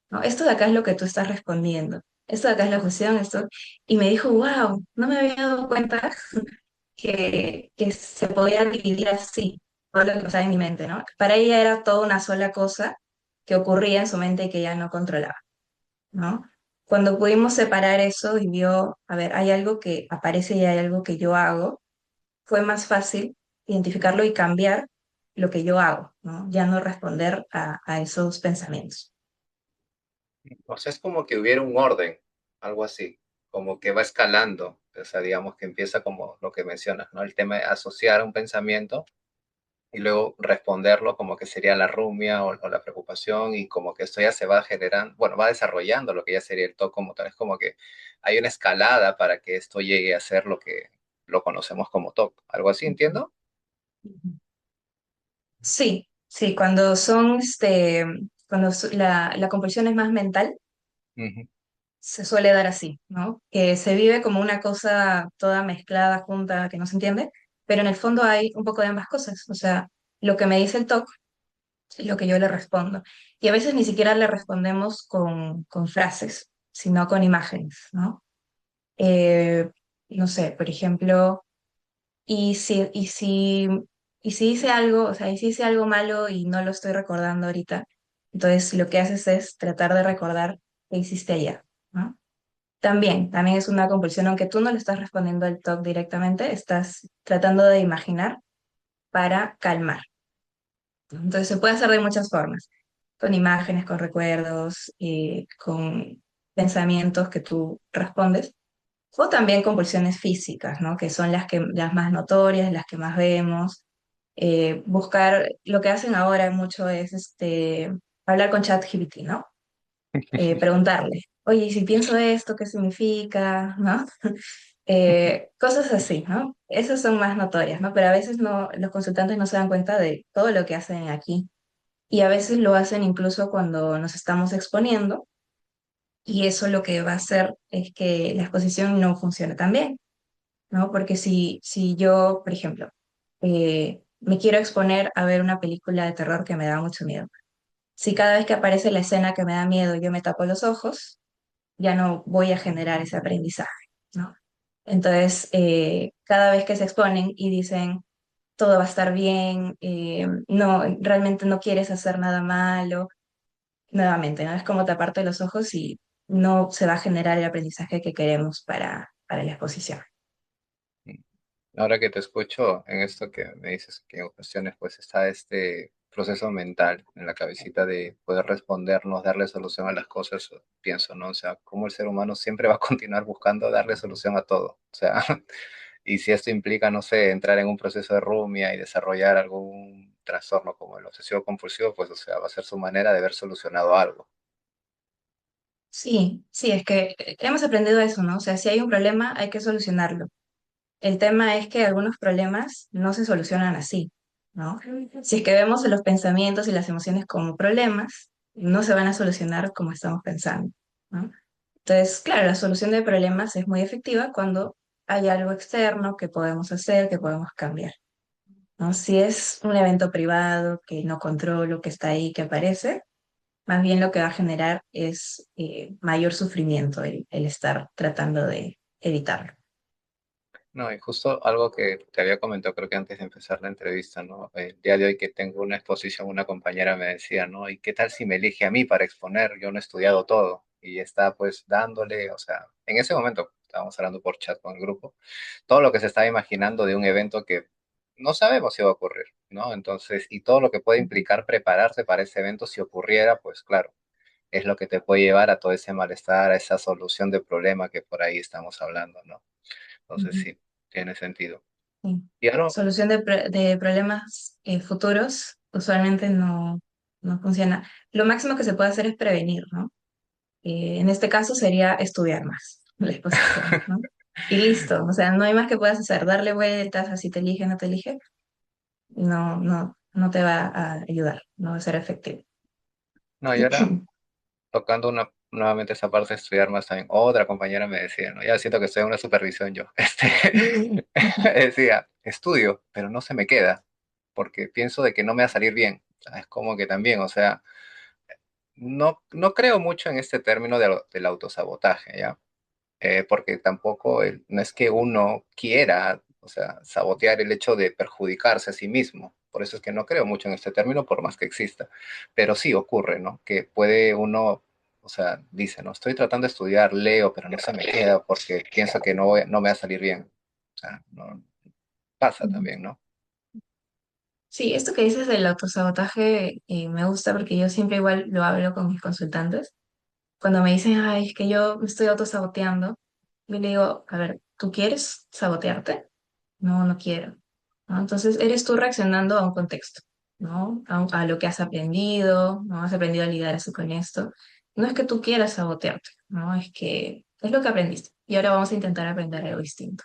¿no? Esto de acá es lo que tú estás respondiendo, esto de acá es la obsesión, esto... Y me dijo, wow, no me había dado cuenta que se podía dividir así todo lo que pasaba en mi mente, ¿no? Para ella era toda una sola cosa que ocurría en su mente y que ella no controlaba. ¿No? Cuando pudimos separar eso y vio, a ver, hay algo que aparece y hay algo que yo hago, fue más fácil identificarlo y cambiar lo que yo hago, ¿no? Ya no responder a esos pensamientos. O sea, es como que hubiera un orden, algo así, como que va escalando. O sea, digamos que empieza como lo que mencionas, ¿no? El tema de asociar un pensamiento y luego responderlo como que sería la rumia o la preocupación y como que esto ya se va generando, bueno, va desarrollando lo que ya sería el TOC como tal. Es como que hay una escalada para que esto llegue a ser lo que lo conocemos como TOC. Algo así, ¿entiendo? Sí, sí, cuando son, la compulsión es más mental, Ujú. se suele dar así, ¿no? Que se vive como una cosa toda mezclada, junta, que no se entiende, pero en el fondo hay un poco de ambas cosas. O sea, lo que me dice el TOC es lo que yo le respondo. Y a veces ni siquiera le respondemos con frases, sino con imágenes, ¿no? Eh, no sé, por ejemplo, y si, y si, y si hice algo, o sea, y si hice algo malo y no lo estoy recordando ahorita, entonces lo que haces es tratar de recordar qué hiciste ayer, ¿no? También es una compulsión, aunque tú no le estás respondiendo al TOC directamente, estás tratando de imaginar para calmar. Entonces se puede hacer de muchas formas, con imágenes, con recuerdos, con pensamientos que tú respondes, o también con pulsiones físicas, ¿no? Que son las más notorias, las que más vemos. Buscar, lo que hacen ahora mucho es hablar con ChatGPT, ¿no? Preguntarle, oye, ¿y si pienso esto, qué significa? ¿No? Cosas así, ¿no? Esas son más notorias, ¿no? Pero a veces no, los consultantes no se dan cuenta de todo lo que hacen aquí y a veces lo hacen incluso cuando nos estamos exponiendo y eso lo que va a hacer es que la exposición no funcione tan bien, ¿no? Porque si yo, por ejemplo, me quiero exponer a ver una película de terror que me da mucho miedo, si cada vez que aparece la escena que me da miedo yo me tapo los ojos, ya no voy a generar ese aprendizaje, ¿no? Entonces, cada vez que se exponen y dicen, todo va a estar bien, no, realmente no quieres hacer nada malo, nuevamente, ¿no? Es como taparte los ojos y no se va a generar el aprendizaje que queremos para la exposición. Ahora que te escucho en esto que me dices que en ocasiones pues está este proceso mental en la cabecita de poder respondernos, darle solución a las cosas, pienso, ¿no? O sea, cómo el ser humano siempre va a continuar buscando darle solución a todo. O sea, y si esto implica, no sé, entrar en un proceso de rumia y desarrollar algún trastorno como el obsesivo compulsivo, pues, o sea, va a ser su manera de haber solucionado algo. Sí, sí, es que hemos aprendido eso, ¿no? O sea, si hay un problema, hay que solucionarlo. El tema es que algunos problemas no se solucionan así, ¿no? Si es que vemos los pensamientos y las emociones como problemas, no se van a solucionar como estamos pensando, ¿no? Entonces, claro, la solución de problemas es muy efectiva cuando hay algo externo que podemos hacer, que podemos cambiar, ¿no? Si es un evento privado que no controlo, que está ahí, que aparece, más bien lo que va a generar es mayor sufrimiento el estar tratando de evitarlo. No, y justo algo que te había comentado, creo que antes de empezar la entrevista, ¿no? El día de hoy que tengo una exposición, una compañera me decía, ¿no? ¿Y qué tal si me elige a mí para exponer? Yo no he estudiado todo y está pues dándole, o sea, en ese momento, estábamos hablando por chat con el grupo, todo lo que se estaba imaginando de un evento que no sabemos si va a ocurrir, ¿no? Entonces, y todo lo que puede implicar prepararse para ese evento si ocurriera, pues claro, es lo que te puede llevar a todo ese malestar, a esa solución de problema que por ahí estamos hablando, ¿no? Entonces Ujú. sí, tiene sentido. Sí. Y ahora, Solución de problemas futuros usualmente no funciona. Lo máximo que se puede hacer es prevenir, ¿no? En este caso sería estudiar más la exposición, ¿no? Y listo, o sea, no hay más que puedas hacer, darle vueltas, así te elige, no te elige, no te va a ayudar, no va a ser efectivo. no, y ahora tocando nuevamente esa parte de estudiar más también, otra compañera me decía, ¿no? Ya siento que estoy en una supervisión yo. Decía, estudio, pero no se me queda, porque pienso de que no me va a salir bien. O sea, es como que también, o sea, no creo mucho en este término del autosabotaje, ¿ya? Porque tampoco no es que uno quiera, o sea, sabotear el hecho de perjudicarse a sí mismo. Por eso es que no creo mucho en este término, por más que exista. Pero sí ocurre, ¿no? Que puede uno, o sea, dice, no, estoy tratando de estudiar, leo, pero no se me queda porque pienso que no me va a salir bien. O sea, no, pasa también, ¿no? Sí, esto que dices del autosabotaje me gusta porque yo siempre igual lo hablo con mis consultantes. Cuando me dicen, ay, es que yo me estoy autosaboteando, yo le digo, a ver, ¿tú quieres sabotearte? No, no quiero, ¿no? Entonces, eres tú reaccionando a un contexto, ¿no? A lo que has aprendido, ¿no? Has aprendido a lidiar así con esto. No es que tú quieras sabotearte, ¿no? Es que es lo que aprendiste. Y ahora vamos a intentar aprender algo distinto.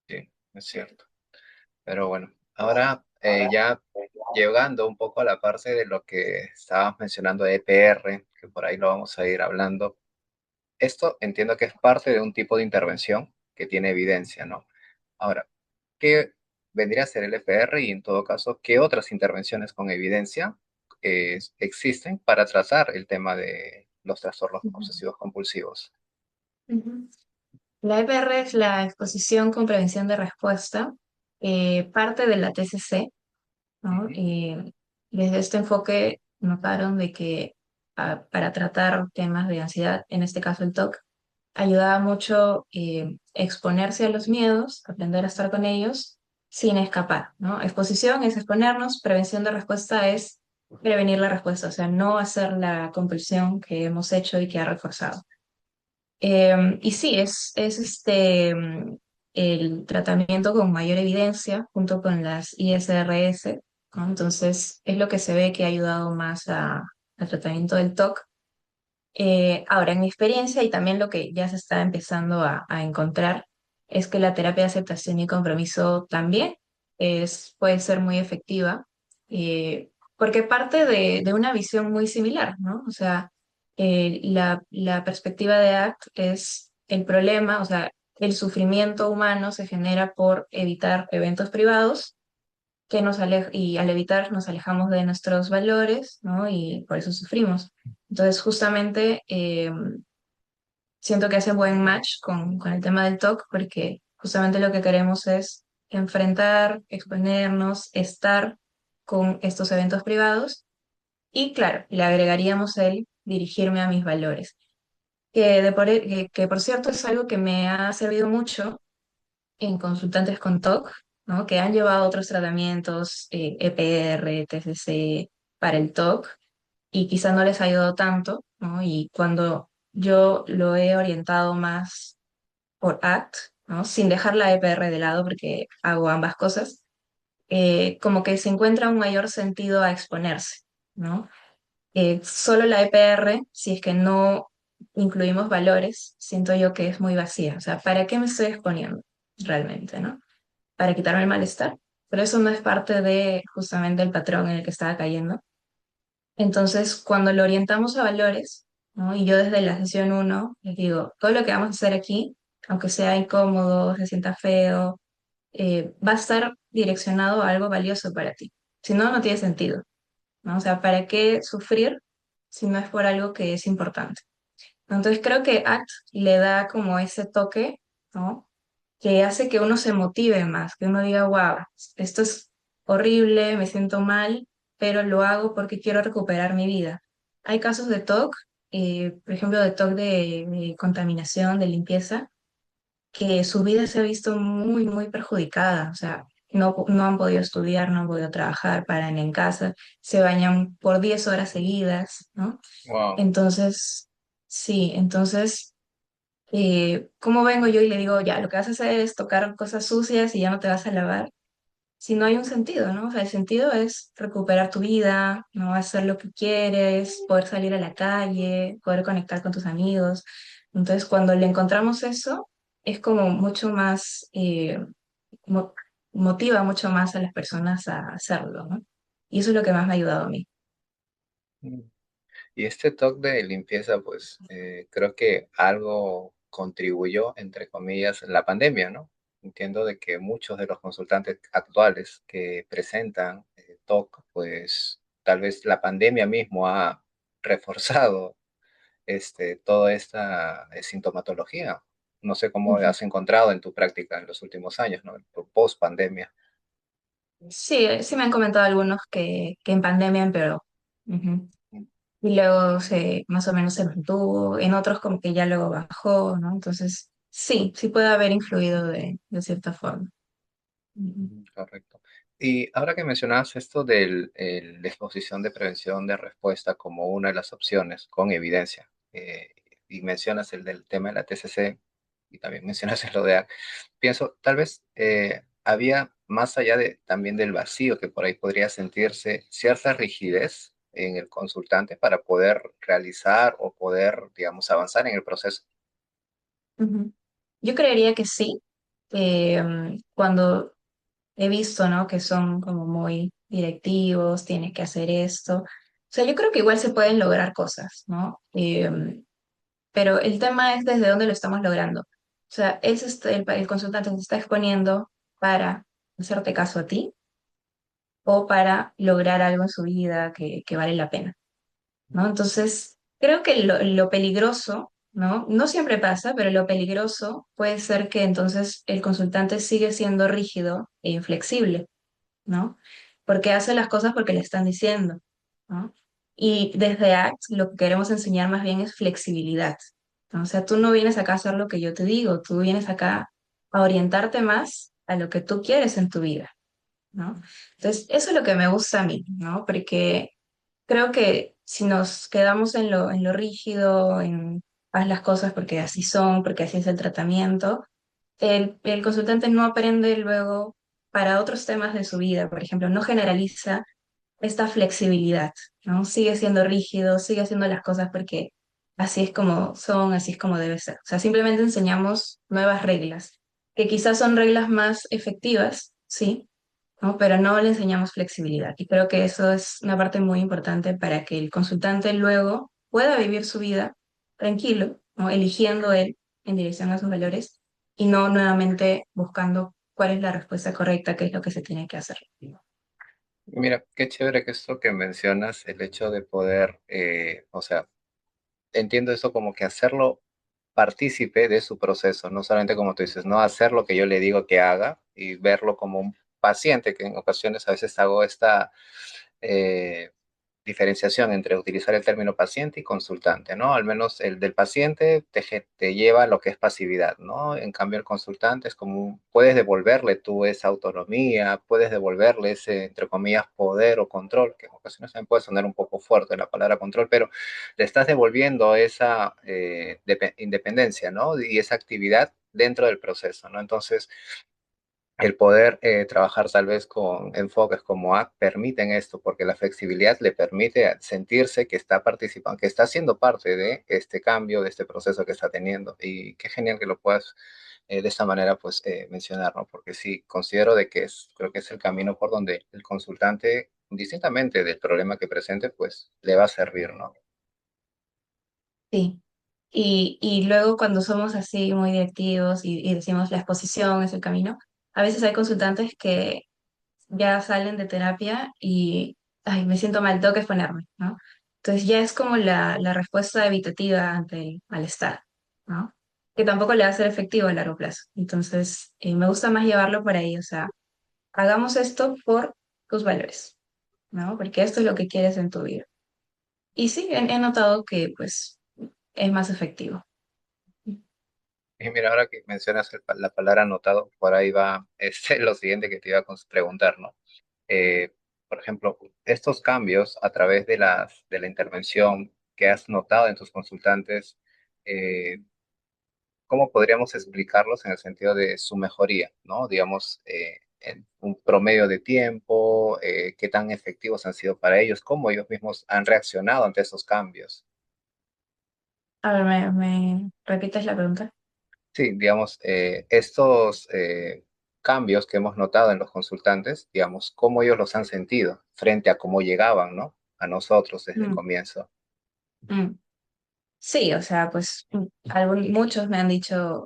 Sí, es cierto. Pero bueno, ahora ya llegando un poco a la parte de lo que estabas mencionando de EPR, que por ahí lo vamos a ir hablando. Esto entiendo que es parte de un tipo de intervención que tiene evidencia, ¿no? Ahora, ¿qué vendría a ser el EPR y en todo caso, qué otras intervenciones con evidencia existen para tratar el tema de los trastornos Ujú. obsesivos compulsivos? Ujú. La EPR es la exposición con prevención de respuesta, parte de la TCC, ¿no? Ujú. Desde este enfoque notaron de que para tratar temas de ansiedad, en este caso el TOC, ayudaba mucho exponerse a los miedos, aprender a estar con ellos sin escapar, ¿no? Exposición es exponernos, prevención de respuesta es prevenir la respuesta, o sea, no hacer la compulsión que hemos hecho y que ha reforzado. Y sí, es el tratamiento con mayor evidencia junto con las ISRS, ¿no? Entonces, es lo que se ve que ha ayudado más al tratamiento del TOC. Ahora, en mi experiencia y también lo que ya se está empezando a encontrar es que la terapia de aceptación y compromiso también puede ser muy efectiva, porque parte de una visión muy similar, ¿no? O sea, la perspectiva de ACT es el problema, o sea, el sufrimiento humano se genera por evitar eventos privados y al evitar nos alejamos de nuestros valores, ¿no? Y por eso sufrimos. Entonces, justamente siento que hace buen match con el tema del TOC porque justamente lo que queremos es enfrentar, exponernos, estar con estos eventos privados y claro, le agregaríamos el dirigirme a mis valores, que por cierto es algo que me ha servido mucho en consultantes con TOC, ¿no? Que han llevado otros tratamientos, EPR, TCC, para el TOC, y quizá no les ha ayudado tanto, ¿no? Y cuando yo lo he orientado más por ACT, ¿no? Sin dejar la EPR de lado, porque hago ambas cosas, como que se encuentra un mayor sentido a exponerse, ¿no? Solo la EPR, si es que no incluimos valores, siento yo que es muy vacía. O sea, ¿para qué me estoy exponiendo realmente, no? Para quitarme el malestar, pero eso no es parte de justamente el patrón en el que estaba cayendo. Entonces, cuando lo orientamos a valores, ¿no? Y yo desde la sesión uno les digo, todo lo que vamos a hacer aquí, aunque sea incómodo, se sienta feo, va a estar direccionado a algo valioso para ti. Si no, no tiene sentido, ¿no? O sea, ¿para qué sufrir si no es por algo que es importante? Entonces, creo que ACT le da como ese toque, ¿no? Que hace que uno se motive más, que uno diga, wow, esto es horrible, me siento mal, pero lo hago porque quiero recuperar mi vida. Hay casos de TOC, por ejemplo, de TOC de contaminación, de limpieza, que su vida se ha visto muy, muy perjudicada, o sea, no han podido estudiar, no han podido trabajar, paran en casa, se bañan por 10 horas seguidas, ¿no? Wow. Entonces, sí, entonces ¿cómo vengo yo y le digo, ya, lo que vas a hacer es tocar cosas sucias y ya no te vas a lavar? Si no hay un sentido, ¿no? O sea, el sentido es recuperar tu vida, ¿no? Hacer lo que quieres, poder salir a la calle, poder conectar con tus amigos. Entonces, cuando le encontramos eso, es como mucho más, mo- motiva mucho más a las personas a hacerlo, ¿no? Y eso es lo que más me ha ayudado a mí. Y este toque de limpieza, pues creo que algo contribuyó, entre comillas, la pandemia, ¿no? Entiendo de que muchos de los consultantes actuales que presentan TOC, pues tal vez la pandemia mismo ha reforzado toda esta sintomatología. No sé cómo Ujú. has encontrado en tu práctica en los últimos años, ¿no? Post pandemia. Sí, sí me han comentado algunos que en pandemia empeoró. Ujú. Y luego más o menos se mantuvo, en otros como que ya luego bajó, ¿no? Entonces, sí, sí puede haber influido de cierta forma. Ujú. Correcto. Y ahora que mencionabas esto de la exposición de prevención de respuesta como una de las opciones con evidencia, y mencionas el del tema de la TCC y también mencionas el ODA, pienso, tal vez había más allá de también del vacío que por ahí podría sentirse cierta rigidez en el consultante para poder realizar o poder, digamos, avanzar en el proceso. Ujú. Yo creería que sí. Cuando he visto, ¿no? Que son como muy directivos, tienes que hacer esto. O sea, yo creo que igual se pueden lograr cosas, ¿no? Pero el tema es desde dónde lo estamos logrando. O sea, el consultante se está exponiendo para hacerte caso a ti o para lograr algo en su vida que vale la pena, ¿no? Entonces, creo que lo peligroso, ¿no? No siempre pasa, pero lo peligroso puede ser que entonces el consultante sigue siendo rígido e inflexible, ¿no? Porque hace las cosas porque le están diciendo, ¿no? Y desde ACT lo que queremos enseñar más bien es flexibilidad, ¿no? O sea, tú no vienes acá a hacer lo que yo te digo, tú vienes acá a orientarte más a lo que tú quieres en tu vida, ¿no? Entonces, eso es lo que me gusta a mí, ¿no? Porque creo que si nos quedamos en lo rígido, en haz las cosas porque así son, porque así es el tratamiento, el consultante no aprende luego para otros temas de su vida, por ejemplo, no generaliza esta flexibilidad, ¿no? Sigue siendo rígido, sigue haciendo las cosas porque así es como son, así es como debe ser. O sea, simplemente enseñamos nuevas reglas, que quizás son reglas más efectivas, sí, ¿no? Pero no le enseñamos flexibilidad. Y creo que eso es una parte muy importante para que el consultante luego pueda vivir su vida tranquilo, ¿no? Eligiendo él en dirección a sus valores y no nuevamente buscando cuál es la respuesta correcta, qué es lo que se tiene que hacer. Mira, qué chévere que esto que mencionas, el hecho de poder, o sea, entiendo eso como que hacerlo partícipe de su proceso, no solamente como tú dices, no hacer lo que yo le digo que haga y verlo como un paciente, que en ocasiones a veces hago esta eh, diferenciación entre utilizar el término paciente y consultante, ¿no? Al menos el del paciente te lleva a lo que es pasividad, ¿no? En cambio, el consultante es como, puedes devolverle tú esa autonomía, puedes devolverle ese, entre comillas, poder o control, que en ocasiones también puede sonar un poco fuerte la palabra control, pero le estás devolviendo esa independencia, ¿no? Y esa actividad dentro del proceso, ¿no? Entonces, el poder trabajar tal vez con enfoques como ACT permiten esto, porque la flexibilidad le permite sentirse que está participando, que está siendo parte de este cambio, de este proceso que está teniendo. Y qué genial que lo puedas de esta manera pues mencionar, ¿no? Porque sí, considero de que creo que es el camino por donde el consultante, distintamente del problema que presente, pues le va a servir, ¿no? Sí. Y luego cuando somos así muy directivos y decimos la exposición es el camino, a veces hay consultantes que ya salen de terapia y, ay, me siento mal, tengo que exponerme, ¿no? Entonces ya es como la respuesta evitativa ante el malestar, ¿no? Que tampoco le va a ser efectivo a largo plazo. Entonces, me gusta más llevarlo por ahí, o sea, hagamos esto por tus valores, ¿no? Porque esto es lo que quieres en tu vida. Y sí, he notado que, pues, es más efectivo. Y mira, ahora que mencionas la palabra anotado, por ahí va lo siguiente que te iba a preguntar, ¿no? eh, por ejemplo, estos cambios a través de la intervención que has notado en tus consultantes, eh, ¿cómo podríamos explicarlos en el sentido de su mejoría, ¿no? Digamos, en un promedio de tiempo, qué tan efectivos han sido para ellos, cómo ellos mismos han reaccionado ante esos cambios. A ver, ¿me repites la pregunta? Sí, digamos, estos cambios que hemos notado en los consultantes, digamos, cómo ellos los han sentido frente a cómo llegaban, ¿no? A nosotros desde el Mm, comienzo. mm. Sí, o sea, pues muchos me han dicho,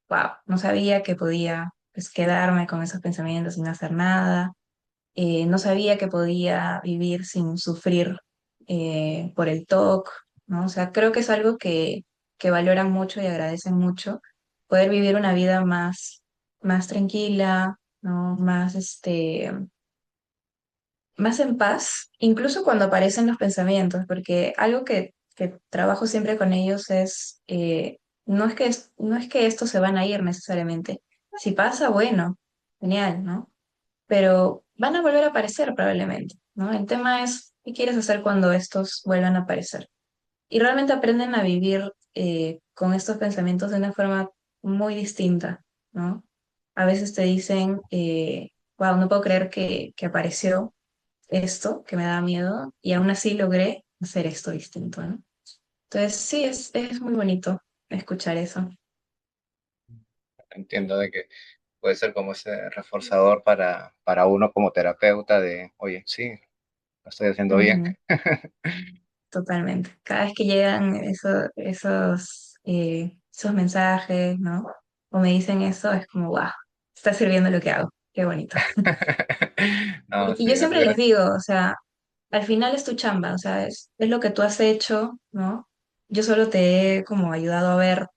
wow, no sabía que podía pues, quedarme con esos pensamientos sin hacer nada, no sabía que podía vivir sin sufrir por el TOC, ¿no? O sea, creo que es algo que valoran mucho y agradecen mucho, poder vivir una vida más tranquila, ¿no? Más en paz, incluso cuando aparecen los pensamientos, porque algo que trabajo siempre con ellos es, no es que estos se van a ir necesariamente. Si pasa, bueno, genial, ¿no? Pero van a volver a aparecer probablemente, ¿no? El tema es, ¿qué quieres hacer cuando estos vuelvan a aparecer? Y realmente aprenden a vivir con estos pensamientos de una forma muy distinta, ¿no? A veces te dicen, wow, no puedo creer que apareció esto que me da miedo y aún así logré hacer esto distinto, ¿no? Entonces, sí, es muy bonito escuchar eso. Entiendo de que puede ser como ese reforzador para uno como terapeuta de, oye, sí, lo estoy haciendo bien. Ujú, totalmente. Cada vez que llegan esos mensajes, ¿no? O me dicen eso, es como, wow, está sirviendo lo que hago. Qué bonito. No, Y sí, yo me siempre les alegra. digo, o sea, al final es tu chamba, o sea, es lo que tú has hecho, ¿no? Yo solo te he como ayudado a ver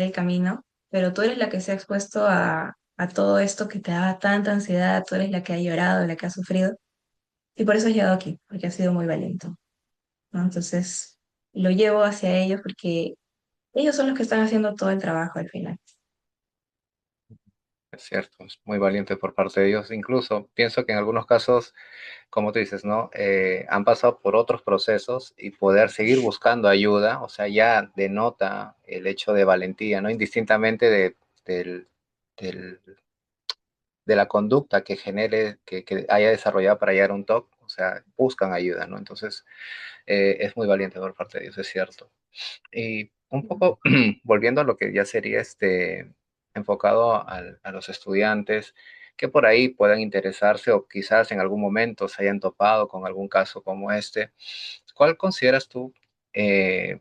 el camino, pero tú eres la que se ha expuesto a todo esto que te da tanta ansiedad, tú eres la que ha llorado, la que ha sufrido, y por eso has llegado aquí, porque has sido muy valiente, ¿no? Entonces, lo llevo hacia ellos porque ellos son los que están haciendo todo el trabajo al final. Es cierto, es muy valiente por parte de ellos. Incluso pienso que en algunos casos, como tú dices, ¿no? Han pasado por otros procesos y poder seguir buscando ayuda, o sea, ya denota el hecho de valentía, ¿no? Indistintamente del, del- de la conducta que genere, que haya desarrollado para llegar a un top, o sea, buscan ayuda, ¿no? Entonces, es muy valiente por parte de ellos, es cierto. Y un poco volviendo a lo que ya sería enfocado a los estudiantes que por ahí puedan interesarse o quizás en algún momento se hayan topado con algún caso como este, ¿cuál consideras tú eh,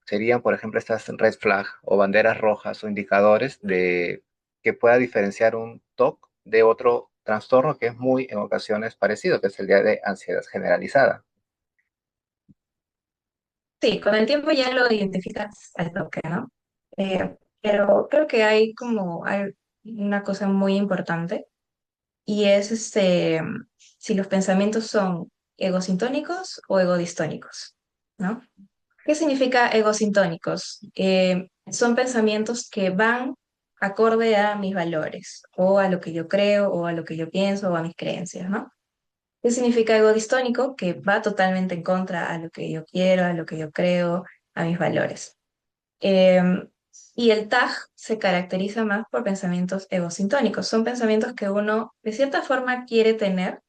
serían, por ejemplo, estas red flag o banderas rojas o indicadores de que pueda diferenciar un TOC de otro trastorno que es muy en ocasiones parecido, que es el día de ansiedad generalizada? Sí, con el tiempo ya lo identificas al toque, ¿no? Pero creo que hay una cosa muy importante y es si los pensamientos son egosintónicos o egodistónicos, ¿no? ¿Qué significa egosintónicos? Son pensamientos que van acorde a mis valores o a lo que yo creo o a lo que yo pienso o a mis creencias, ¿no? ¿Qué significa ego distónico? Que va totalmente en contra a lo que yo quiero, a lo que yo creo, a mis valores. Eh, y el TAG se caracteriza más por pensamientos egosintónicos. Son pensamientos que uno de cierta forma quiere tener,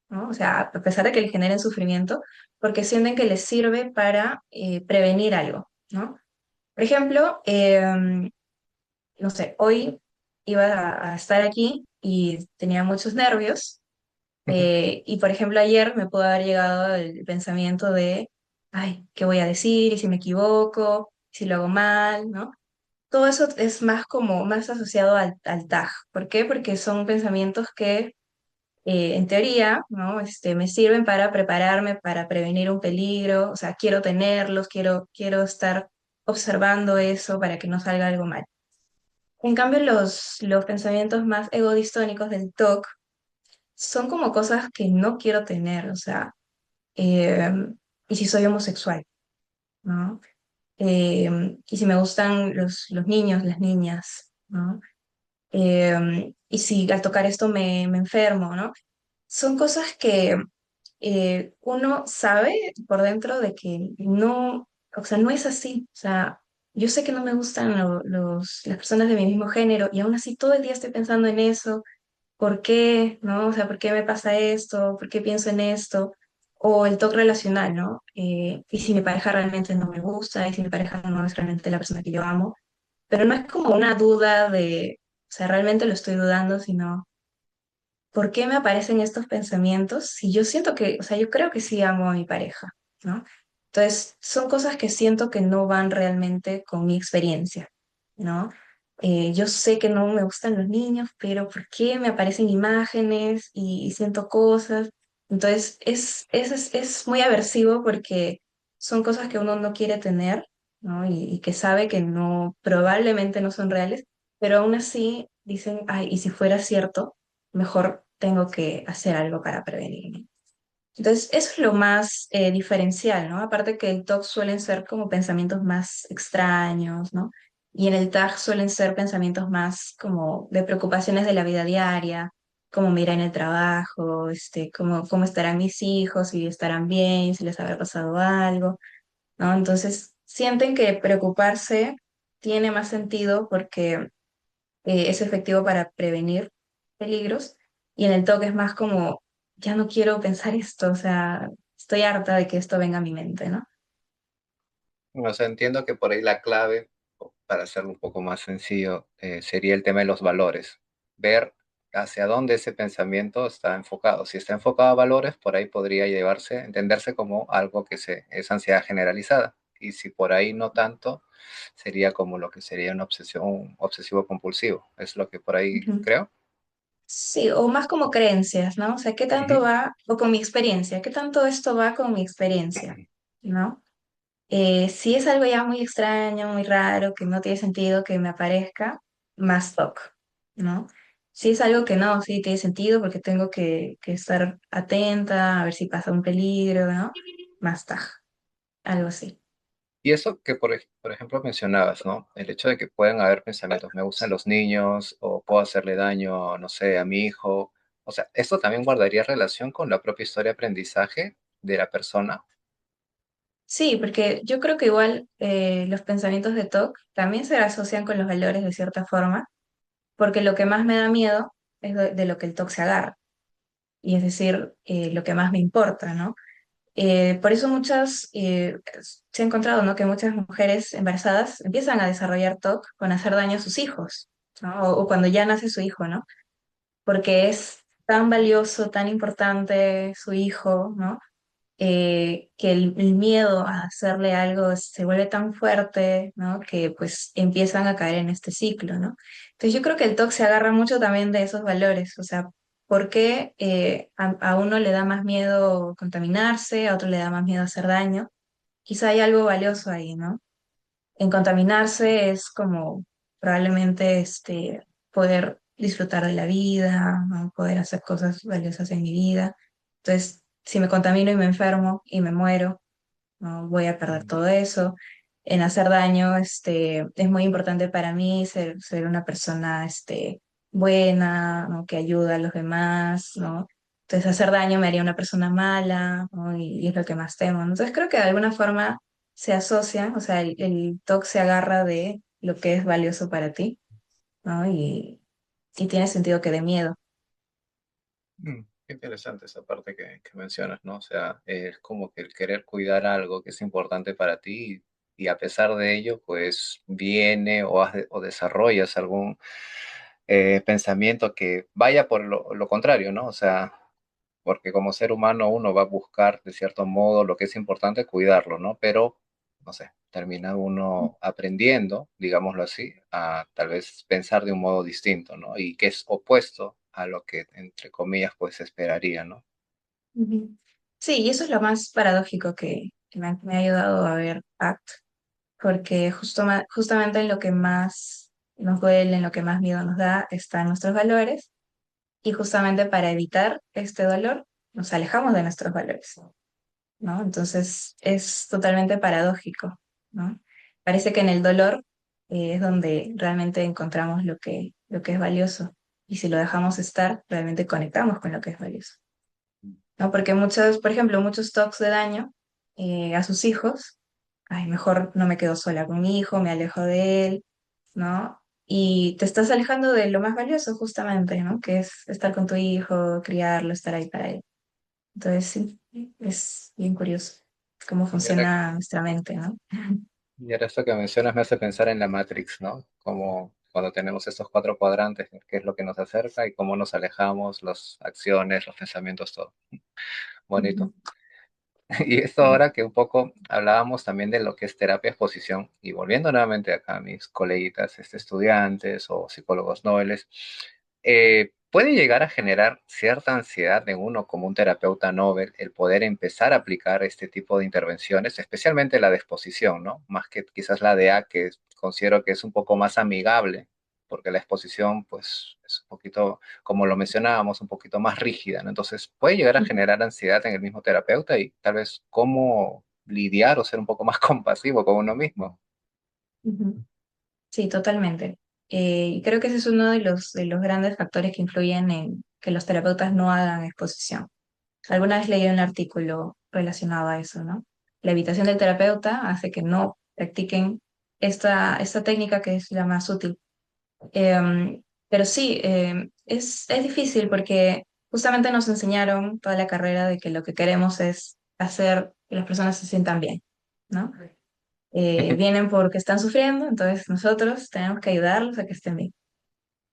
¿no? O sea, a pesar de que le generen sufrimiento, porque sienten que les sirve para prevenir algo, ¿no? Por ejemplo, no sé, hoy iba a estar aquí y tenía muchos nervios Ujú. y por ejemplo, ayer me pudo haber llegado el pensamiento de, ay, ¿qué voy a decir? ¿Y si me equivoco? ¿Si lo hago mal? ¿No? Todo eso es más como, más asociado al TAG. ¿Por qué? Porque son pensamientos que, en teoría, ¿no? Me sirven para prepararme, para prevenir un peligro. O sea, quiero tenerlos, quiero estar observando eso para que no salga algo mal. En cambio, los pensamientos más egodistónicos del TOC son como cosas que no quiero tener, o sea, eh, y si soy homosexual, ¿no? Y si me gustan los niños, las niñas, ¿no? Y si al tocar esto me enfermo, ¿no? Son cosas que uno sabe por dentro de que no, o sea, no es así, o sea, yo sé que no me gustan las personas de mi mismo género y aún así todo el día estoy pensando en eso. ¿Por qué? ¿No? O sea, ¿por qué me pasa esto? ¿Por qué pienso en esto? O el toque relacional, ¿no? Y si mi pareja realmente no me gusta, y si mi pareja no es realmente la persona que yo amo, pero no es como una duda de, o sea, realmente lo estoy dudando, sino, ¿por qué me aparecen estos pensamientos si yo siento que, o sea, yo creo que sí amo a mi pareja, ¿no? Entonces, son cosas que siento que no van realmente con mi experiencia, ¿no? Yo sé que no me gustan los niños, pero ¿por qué me aparecen imágenes y siento cosas? Entonces, es muy aversivo porque son cosas que uno no quiere tener, ¿no? Y que sabe que no, probablemente no son reales, pero aún así dicen, ay, ¿y si fuera cierto? Mejor tengo que hacer algo para prevenirme. Entonces, eso es lo más diferencial, ¿no? Aparte que el TOC suelen ser como pensamientos más extraños, ¿no? Y en el TAG suelen ser pensamientos más como de preocupaciones de la vida diaria, cómo me irá en el trabajo, cómo estarán mis hijos, si estarán bien, si les habrá pasado algo, ¿no? Entonces, sienten que preocuparse tiene más sentido porque es efectivo para prevenir peligros y en el toque es más como, ya no quiero pensar esto, o sea, estoy harta de que esto venga a mi mente, ¿no? O sea, entiendo que por ahí la clave, para hacerlo un poco más sencillo, sería el tema de los valores. Ver hacia dónde ese pensamiento está enfocado. Si está enfocado a valores, por ahí podría llevarse, entenderse como algo es ansiedad generalizada. Y si por ahí no tanto, sería como lo que sería una obsesión, obsesivo compulsivo. Es lo que por ahí Ujú. creo. Sí, o más como creencias, ¿no? O sea, ¿qué tanto Ujú. va, o con mi experiencia, qué tanto esto va con mi experiencia, ¿no? Si es algo ya muy extraño, muy raro, que no tiene sentido que me aparezca, más TOC, ¿no? Si es algo que no, sí tiene sentido porque tengo que estar atenta a ver si pasa un peligro, ¿no? Más TAG, algo así. Y eso que, por ejemplo, mencionabas, ¿no? El hecho de que pueden haber pensamientos, me gustan los niños o puedo hacerle daño, no sé, a mi hijo. O sea, esto también guardaría relación con la propia historia de aprendizaje de la persona. Sí, porque yo creo que igual los pensamientos de TOC también se asocian con los valores de cierta forma, porque lo que más me da miedo es de lo que el TOC se agarra, y es decir, lo que más me importa, ¿no? Por eso se ha encontrado, ¿no? que muchas mujeres embarazadas empiezan a desarrollar TOC con hacer daño a sus hijos, ¿no? O cuando ya nace su hijo, ¿no? Porque es tan valioso, tan importante su hijo, ¿no? Que el miedo a hacerle algo se vuelve tan fuerte, ¿no? Que pues empiezan a caer en este ciclo, ¿no? Entonces yo creo que el TOC se agarra mucho también de esos valores, o sea, ¿por qué a uno le da más miedo contaminarse, a otro le da más miedo hacer daño? Quizá hay algo valioso ahí, ¿no? En contaminarse es como probablemente poder disfrutar de la vida, ¿no? Poder hacer cosas valiosas en mi vida. Entonces, si me contamino y me enfermo y me muero, no voy a perder Mm. todo eso. En hacer daño, es muy importante para mí ser una persona, buena, ¿no? Que ayuda a los demás, ¿no? Entonces, hacer daño me haría una persona mala, ¿no? Y es lo que más temo, ¿no? Entonces, creo que de alguna forma se asocian, o sea, el TOC se agarra de lo que es valioso para ti, ¿no? Y tiene sentido que dé miedo. Qué interesante esa parte que mencionas, ¿no? O sea, es como que el querer cuidar algo que es importante para ti y a pesar de ello, pues viene o desarrollas algún pensamiento que vaya por lo contrario, ¿no? O sea, porque como ser humano uno va a buscar de cierto modo lo que es importante cuidarlo, ¿no? Pero, no sé, termina uno aprendiendo, digámoslo así, a tal vez pensar de un modo distinto, ¿no? Y que es opuesto a lo que, entre comillas, pues se esperaría, ¿no? Ujú. Sí, y eso es lo más paradójico que me ha ayudado a ver ACT, porque justamente en lo que más nos duele, en lo que más miedo nos da, están nuestros valores, y justamente para evitar este dolor, nos alejamos de nuestros valores, ¿no? Entonces es totalmente paradójico, ¿no? Parece que en el dolor es donde realmente encontramos lo que es valioso, y si lo dejamos estar, realmente conectamos con lo que es valioso, ¿no? Porque muchos, por ejemplo, muchos talks de daño a sus hijos, ay, mejor no me quedo sola con mi hijo, me alejo de él, ¿no? Y te estás alejando de lo más valioso justamente, ¿no? Que es estar con tu hijo, criarlo, estar ahí para él. Entonces, sí, es bien curioso cómo Y ahora, funciona nuestra mente, ¿no? y ahora esto que mencionas me hace pensar en la Matrix, ¿no? Como cuando tenemos estos cuatro cuadrantes, qué es lo que nos acerca y cómo nos alejamos, las acciones, los pensamientos, todo. Ujú, Bonito. Y esto ahora que un poco hablábamos también de lo que es terapia exposición, y volviendo nuevamente acá a mis coleguitas, estudiantes o psicólogos nobles, puede llegar a generar cierta ansiedad en uno como un terapeuta novel el poder empezar a aplicar este tipo de intervenciones, especialmente la de exposición, ¿no? Más que quizás la de A, que considero que es un poco más amigable, porque la exposición, pues, es un poquito como lo mencionábamos, un poquito más rígida, ¿no? Entonces puede llegar a ujú, generar ansiedad en el mismo terapeuta y tal vez cómo lidiar o ser un poco más compasivo con uno mismo. ujú. Sí, totalmente. Y creo que ese es uno de los grandes factores que influyen en que los terapeutas no hagan exposición. Alguna vez leí un artículo relacionado a eso, ¿no? La evitación del terapeuta hace que no practiquen esta técnica que es la más útil. Pero sí, es difícil porque justamente nos enseñaron toda la carrera de que lo que queremos es hacer que las personas se sientan bien, ¿no? Vienen porque están sufriendo, entonces nosotros tenemos que ayudarlos a que estén bien.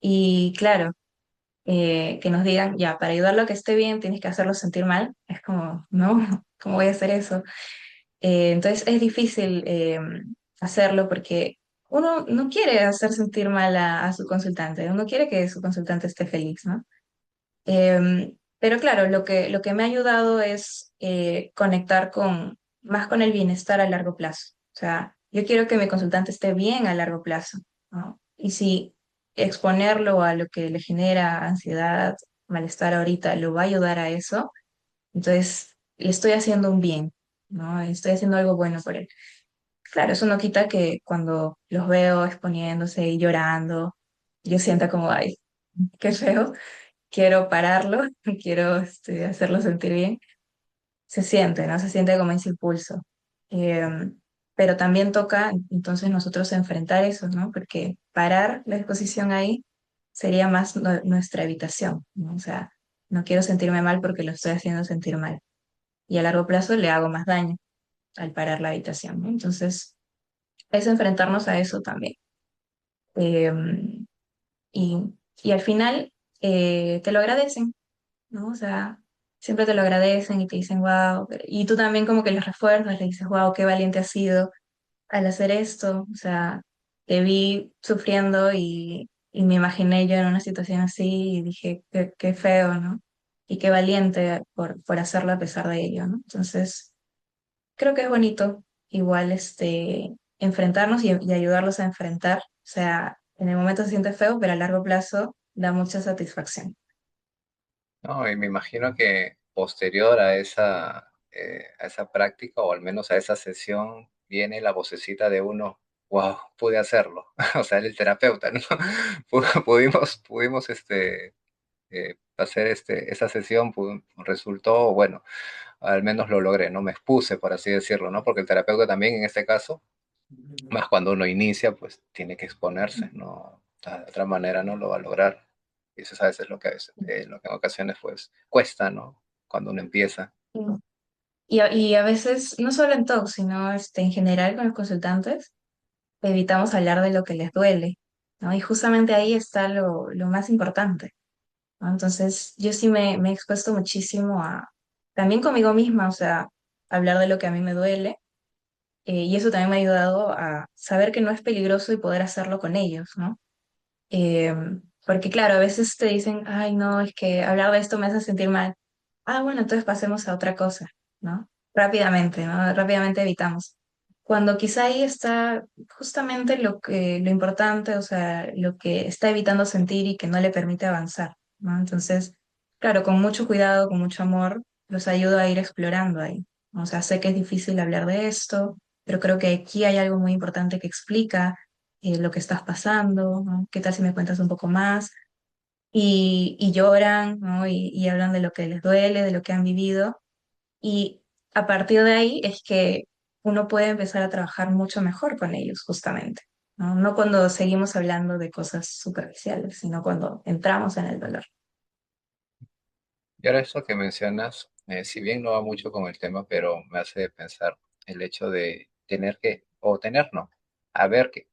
Y claro, que nos digan, ya, para ayudarlo a que esté bien tienes que hacerlo sentir mal, es como, no, ¿cómo voy a hacer eso? Entonces es difícil hacerlo porque uno no quiere hacer sentir mal a su consultante, uno quiere que su consultante esté feliz, ¿no? Pero claro, lo que me ha ayudado es conectar más con el bienestar a largo plazo. O sea, yo quiero que mi consultante esté bien a largo plazo, ¿no? Y si exponerlo a lo que le genera ansiedad, malestar ahorita, lo va a ayudar a eso, entonces le estoy haciendo un bien, ¿no? Estoy haciendo algo bueno por él. Claro, eso no quita que cuando los veo exponiéndose y llorando, yo sienta como, ay, qué feo, quiero pararlo, quiero hacerlo sentir bien. Se siente, ¿no? Se siente como ese impulso. Eh, pero también toca entonces nosotros enfrentar eso, ¿no? Porque parar la exposición ahí sería más nuestra evitación, ¿no? O sea, no quiero sentirme mal porque lo estoy haciendo sentir mal. y a largo plazo le hago más daño al parar la habitación, ¿no? Entonces, es enfrentarnos a eso también. Eh, y, y al final te lo agradecen, ¿no? O sea, siempre te lo agradecen y te dicen, wow, y tú también como que les refuerzas, le dices, wow, qué valiente has sido al hacer esto, o sea, te vi sufriendo y me imaginé yo en una situación así y dije, qué feo, ¿no? Y qué valiente por hacerlo a pesar de ello, ¿no? Entonces, creo que es bonito igual enfrentarnos y ayudarlos a enfrentar, o sea, en el momento se siente feo, pero a largo plazo da mucha satisfacción. No, y me imagino que posterior a esa práctica, o al menos a esa sesión, viene la vocecita de uno, wow, pude hacerlo. O sea, el terapeuta, ¿no? Pudimos hacer esa sesión, resultó, bueno, al menos lo logré, ¿no? Me expuse, por así decirlo, ¿no? Porque el terapeuta también en este caso, más cuando uno inicia, pues tiene que exponerse, ¿no? De otra manera no lo va a lograr. Y eso a veces lo que en ocasiones pues cuesta, ¿no? Cuando uno empieza. Y a veces, no solo en TOC, sino en general con los consultantes, evitamos hablar de lo que les duele, ¿no? Y justamente ahí está lo más importante, ¿no? Entonces, yo sí me he expuesto muchísimo también conmigo misma, o sea, hablar de lo que a mí me duele, y eso también me ha ayudado a saber que no es peligroso y poder hacerlo con ellos, ¿no? Eh, Porque claro, a veces te dicen, ay, no, es que hablar de esto me hace sentir mal. Ah, bueno, entonces pasemos a otra cosa, ¿no? Rápidamente, ¿no? Rápidamente evitamos. Cuando quizá ahí está justamente lo importante, o sea, lo que está evitando sentir y que no le permite avanzar, ¿no? Entonces, claro, con mucho cuidado, con mucho amor, los ayudo a ir explorando ahí, ¿no? O sea, sé que es difícil hablar de esto, pero creo que aquí hay algo muy importante que explica lo que estás pasando, ¿no? ¿Qué tal si me cuentas un poco más? Y lloran, ¿no? Y hablan de lo que les duele, de lo que han vivido. Y a partir de ahí es que uno puede empezar a trabajar mucho mejor con ellos, justamente, ¿no? No cuando seguimos hablando de cosas superficiales, sino cuando entramos en el dolor. Y ahora eso que mencionas, si bien no va mucho con el tema, pero me hace pensar el hecho de tener que, o tener no, haber que,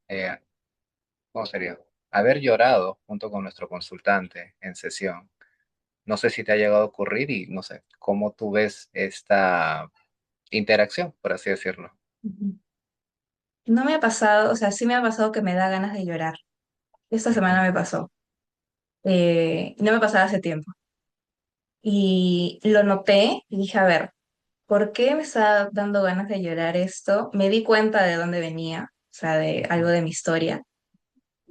¿cómo sería? Haber llorado junto con nuestro consultante en sesión. No sé si te ha llegado a ocurrir y no sé, cómo tú ves esta interacción, por así decirlo. Ujú. No me ha pasado, o sea, sí me ha pasado que me da ganas de llorar. Esta semana Ujú. me pasó. No me pasaba hace tiempo. Y lo noté y dije, a ver, ¿por qué me está dando ganas de llorar esto? Me di cuenta de dónde venía, o sea, de algo de mi historia,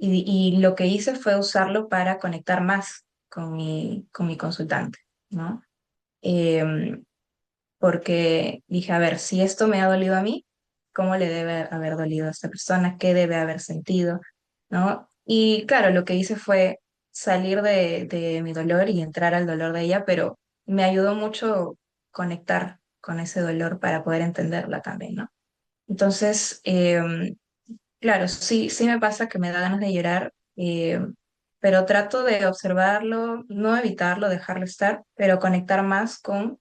y lo que hice fue usarlo para conectar más con mi consultante, ¿no? Em, Porque dije, a ver, si esto me ha dolido a mí, ¿cómo le debe haber dolido a esta persona? ¿Qué debe haber sentido? ¿No? Y claro, lo que hice fue salir de mi dolor y entrar al dolor de ella, pero me ayudó mucho conectar con ese dolor para poder entenderla también, ¿no? Entonces, claro, sí, sí me pasa que me da ganas de llorar, pero trato de observarlo, no evitarlo, dejarlo estar, pero conectar más con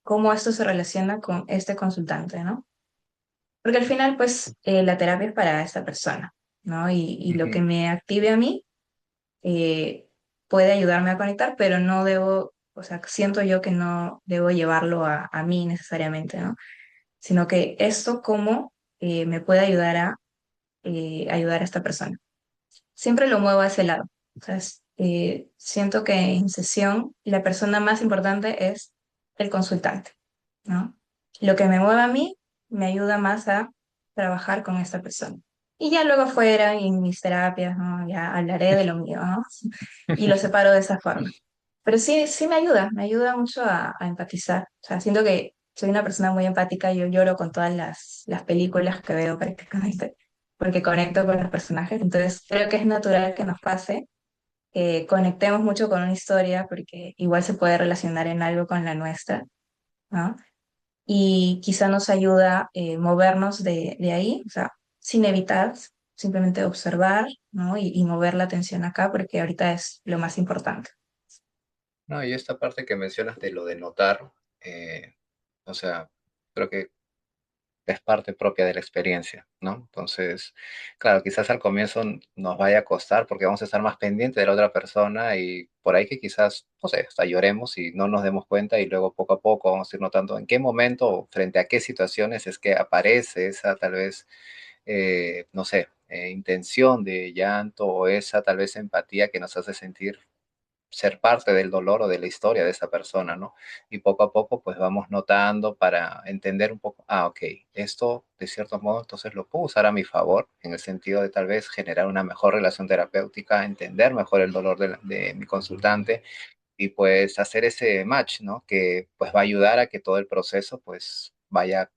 cómo esto se relaciona con este consultante, ¿no? Porque al final, pues, la terapia es para esta persona, ¿no? Y lo que Ujú. me active a mí eh, puede ayudarme a conectar, pero no debo, o sea, siento yo que no debo llevarlo a mí necesariamente, ¿no? Sino que esto cómo me puede ayudar a ayudar a esta persona. Siempre lo muevo a ese lado. O sea, siento que en sesión la persona más importante es el consultante, ¿no? Lo que me mueve a mí me ayuda más a trabajar con esta persona. Y ya luego afuera, en mis terapias, ¿no? Ya hablaré de lo mío, ¿no? Y lo separo de esa forma. Pero sí, sí me ayuda mucho a empatizar. O sea, siento que soy una persona muy empática, yo lloro con todas las películas que veo prácticamente, porque conecto con los personajes. Entonces, creo que es natural que nos pase, que conectemos mucho con una historia, porque igual se puede relacionar en algo con la nuestra, ¿no? Y quizá nos ayuda movernos de ahí, o sea, sin evitar, simplemente observar, ¿no? Y mover la atención acá, porque ahorita es lo más importante. No, y esta parte que mencionas de lo de notar, O sea, creo que es parte propia de la experiencia, ¿no? Entonces, claro, quizás al comienzo nos vaya a costar porque vamos a estar más pendientes de la otra persona y por ahí que quizás, no sé, hasta lloremos y no nos demos cuenta y luego poco a poco vamos a ir notando en qué momento o frente a qué situaciones es que aparece esa tal vez, no sé, intención de llanto o esa tal vez empatía que nos hace sentir ser parte del dolor o de la historia de esa persona, ¿no? Y poco a poco, pues vamos notando para entender un poco, ok, esto de cierto modo entonces lo puedo usar a mi favor, en el sentido de tal vez generar una mejor relación terapéutica, entender mejor el dolor de mi consultante y pues hacer ese match, ¿no? Que pues va a ayudar a que todo el proceso pues vaya,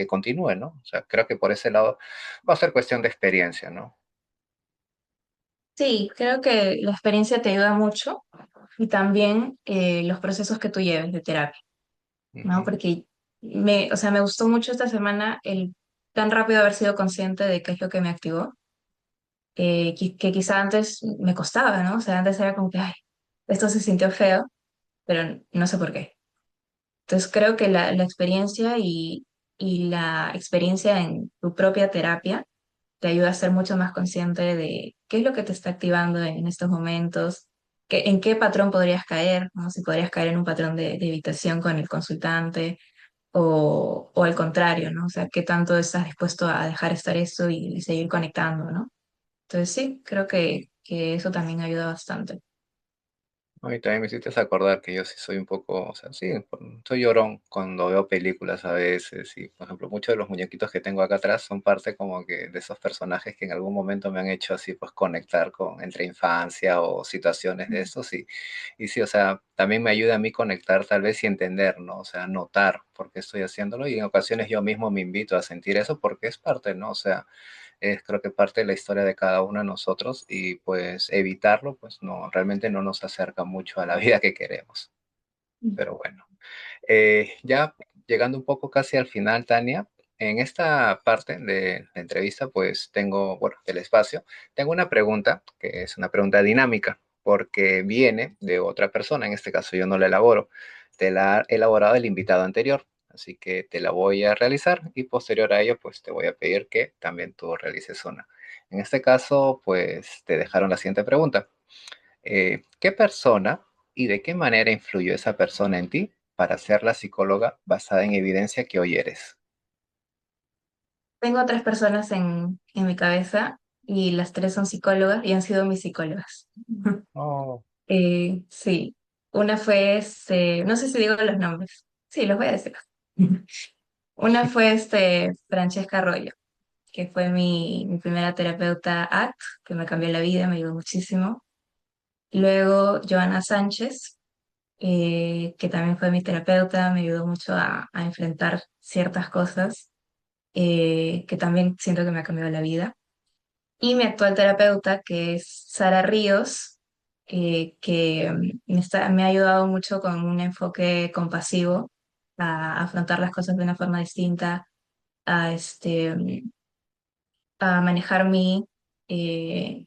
continúe, ¿no? O sea, creo que por ese lado va a ser cuestión de experiencia, ¿no? Sí, creo que la experiencia te ayuda mucho y también los procesos que tú lleves de terapia, ¿no? Ujú. Porque o sea, me gustó mucho esta semana el tan rápido haber sido consciente de qué es lo que me activó, que quizá antes me costaba, ¿no? O sea, antes era como que, ay, esto se sintió feo, pero no sé por qué. Entonces creo que la experiencia y la experiencia en tu propia terapia te ayuda a ser mucho más consciente de qué es lo que te está activando en estos momentos, en qué patrón podrías caer, ¿no? Si podrías caer en un patrón de evitación con el consultante o al contrario, ¿no? O sea, qué tanto estás dispuesto a dejar estar eso y seguir conectando, ¿no? Entonces sí, creo que eso también ayuda bastante. No, y también me hiciste acordar que yo sí soy un poco, o sea, sí, soy llorón cuando veo películas a veces y, por ejemplo, muchos de los muñequitos que tengo acá atrás son parte como que de esos personajes que en algún momento me han hecho así, pues conectar con entre infancia o situaciones de esos y sí, o sea, también me ayuda a mí conectar tal vez y entender, ¿no? O sea, notar por qué estoy haciéndolo y en ocasiones yo mismo me invito a sentir eso porque es parte, ¿no? O sea, es creo que parte de la historia de cada uno de nosotros y pues evitarlo, pues no, realmente no nos acerca mucho a la vida que queremos. Pero bueno, ya llegando un poco casi al final, Tania, en esta parte de la entrevista, pues tengo, bueno, del espacio, tengo una pregunta que es una pregunta dinámica porque viene de otra persona, en este caso yo no la elaboro, te la ha elaborado el invitado anterior. Así que te la voy a realizar y posterior a ello, pues te voy a pedir que también tú realices una. En este caso, pues te dejaron la siguiente pregunta. ¿Qué persona y de qué manera influyó esa persona en ti para ser la psicóloga basada en evidencia que hoy eres? Tengo tres personas en mi cabeza y las tres son psicólogas y han sido mis psicólogas. Oh, Sí, una fue, no sé si digo los nombres, sí, los voy a decir. Una fue Francesca Arroyo, que fue mi primera terapeuta ACT, que me cambió la vida, me ayudó muchísimo. Luego Joana Sánchez, que también fue mi terapeuta, me ayudó mucho a enfrentar ciertas cosas, que también siento que me ha cambiado la vida. Y mi actual terapeuta, que es Sara Ríos, que me ha ayudado mucho con un enfoque compasivo a afrontar las cosas de una forma distinta, a, a manejar mi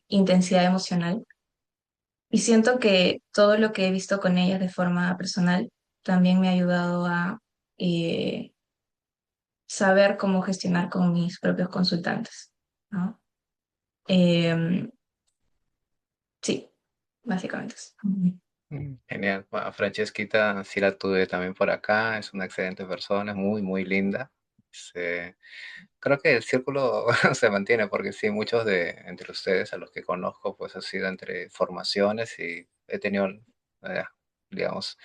intensidad emocional. Y siento que todo lo que he visto con ellas de forma personal también me ha ayudado a eh, saber cómo gestionar con mis propios consultantes, ¿no? Em, sí, básicamente eso. genial. Bueno, Francesquita sí la tuve también por acá, es una excelente persona, es muy, muy linda. Se- Creo que el círculo se mantiene porque sí, muchos de entre ustedes a los que conozco, pues ha sido entre formaciones y he tenido, eh, digamos,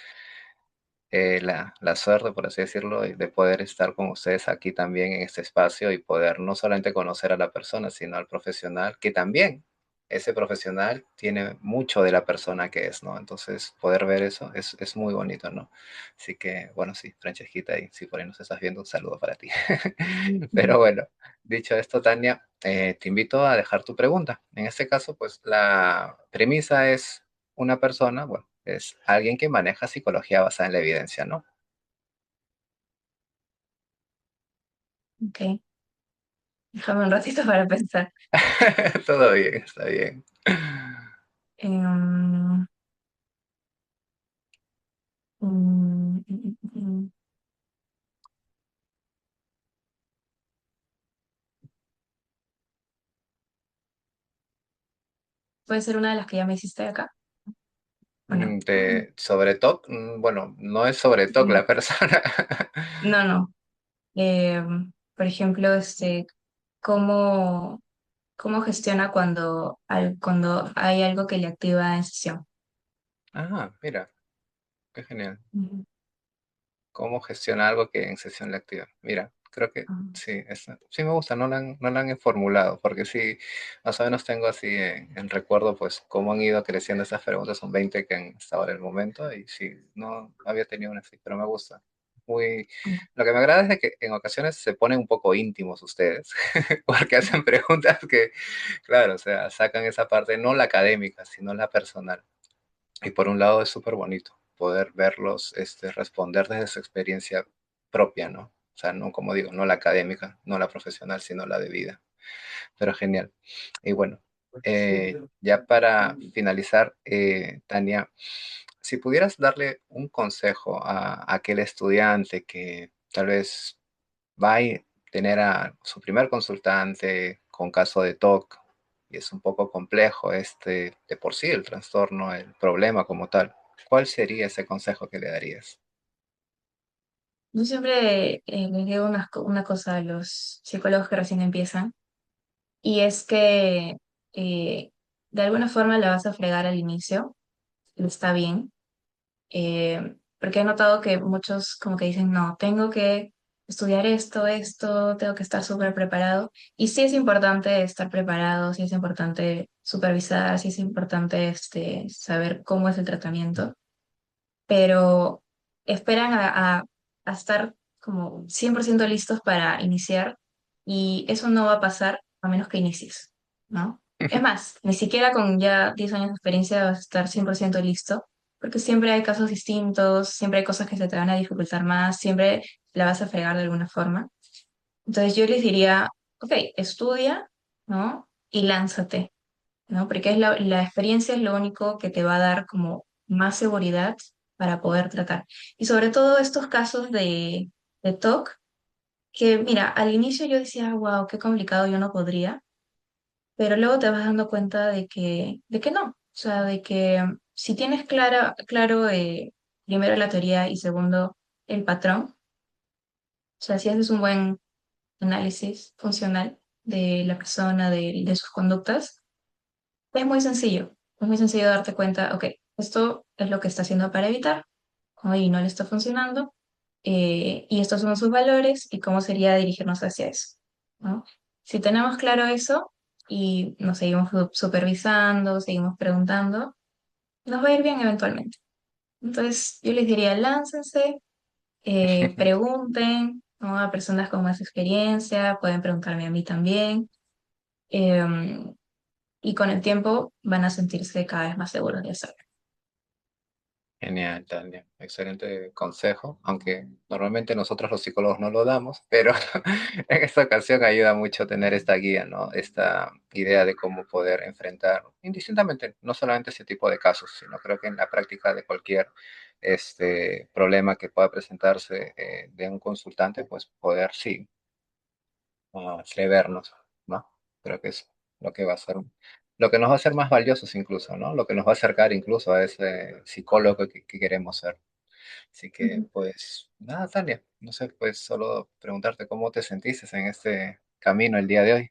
la suerte, por así decirlo, de poder estar con ustedes aquí también en este espacio y poder no solamente conocer a la persona, sino al profesional, que también ese profesional tiene mucho de la persona que es, ¿no? Entonces, poder ver eso es muy bonito, ¿no? Así que, bueno, sí, Francesquita, y si por ahí nos estás viendo, un saludo para ti. Pero bueno, dicho esto, Tania, te invito a dejar tu pregunta. En este caso, pues la premisa es una persona, bueno, es alguien que maneja psicología basada en la evidencia, ¿no? Ok, déjame un ratito para pensar. Todo bien, está bien. Em, mm, mm, mm, mm. puede ser una de las que ya me hiciste acá, ¿o no? Sobre TOC, bueno, no es sobre TOC Mm, la persona. no, no. Eh, por ejemplo, ¿cómo, cómo gestiona cuando hay algo que le activa en sesión? Ah, mira, qué genial. Ujú. ¿Cómo gestiona algo que en sesión le activa? Mira, creo que Ah, sí, sí me gusta, no la han formulado, porque sí, más o menos tengo así en recuerdo, pues, cómo han ido creciendo esas preguntas, son 20 que han estado en el momento, y sí, no había tenido una así, pero me gusta. Muy, ah, lo que me agrada es de que en ocasiones se ponen un poco íntimos ustedes, porque hacen preguntas que, claro, o sea, sacan esa parte, no la académica, sino la personal. Y por un lado es súper bonito poder verlos responder desde su experiencia propia, ¿no? O sea, no, como digo, no la académica, no la profesional, sino la de vida. Pero genial. Y bueno, ya para finalizar, Tania, si pudieras darle un consejo a aquel estudiante que tal vez va a tener a su primer consultante con caso de TOC y es un poco complejo de por sí el trastorno, el problema como tal. ¿Cuál sería ese consejo que le darías? yo siempre les digo una cosa a los psicólogos que recién empiezan, y es que eh, de alguna forma la vas a fregar al inicio, está bien, porque he notado que muchos como que dicen, no, tengo que estudiar esto, tengo que estar súper preparado. Y sí es importante estar preparado, sí es importante supervisar, sí es importante saber cómo es el tratamiento, pero esperan a estar como 100% listos para iniciar y eso no va a pasar a menos que inicies, ¿no? Es más, ni siquiera con ya 10 años de experiencia vas a estar 100% listo, porque siempre hay casos distintos, siempre hay cosas que se te van a dificultar más, siempre la vas a fregar de alguna forma. Entonces yo les diría, ok, estudia, ¿no? Y lánzate, ¿no? Porque la experiencia es lo único que te va a dar como más seguridad para poder tratar. Y sobre todo estos casos de TOC, que mira, al inicio yo decía, wow, qué complicado, yo no podría, pero luego te vas dando cuenta de que no. O sea, de que si tienes claro primero la teoría y segundo el patrón, o sea, si haces un buen análisis funcional de la persona, de sus conductas, es muy sencillo. Es muy sencillo darte cuenta, ok, esto es lo que está haciendo para evitar, y no le está funcionando, y estos son sus valores y cómo sería dirigirnos hacia eso, ¿no? Si tenemos claro eso y nos seguimos supervisando, seguimos preguntando, nos va a ir bien eventualmente. Entonces, yo les diría, láncense, pregunten, ¿no? A personas con más experiencia, pueden preguntarme a mí también. em, y con el tiempo van a sentirse cada vez más seguros de hacerlo. Genial, Tania. Excelente consejo, aunque normalmente nosotros los psicólogos no lo damos, pero en esta ocasión ayuda mucho tener esta guía, ¿no? Esta idea de cómo poder enfrentar indistintamente, no solamente ese tipo de casos, sino creo que en la práctica de cualquier problema que pueda presentarse de un consultante, pues poder, sí, atrevernos, ¿no? Creo que es lo que va a ser, lo que nos va a hacer más valiosos incluso, ¿no? Lo que nos va a acercar incluso a ese psicólogo que queremos ser. Así que, Ujú, pues, nada, Tania, no sé, pues solo preguntarte cómo te sentiste en este camino el día de hoy.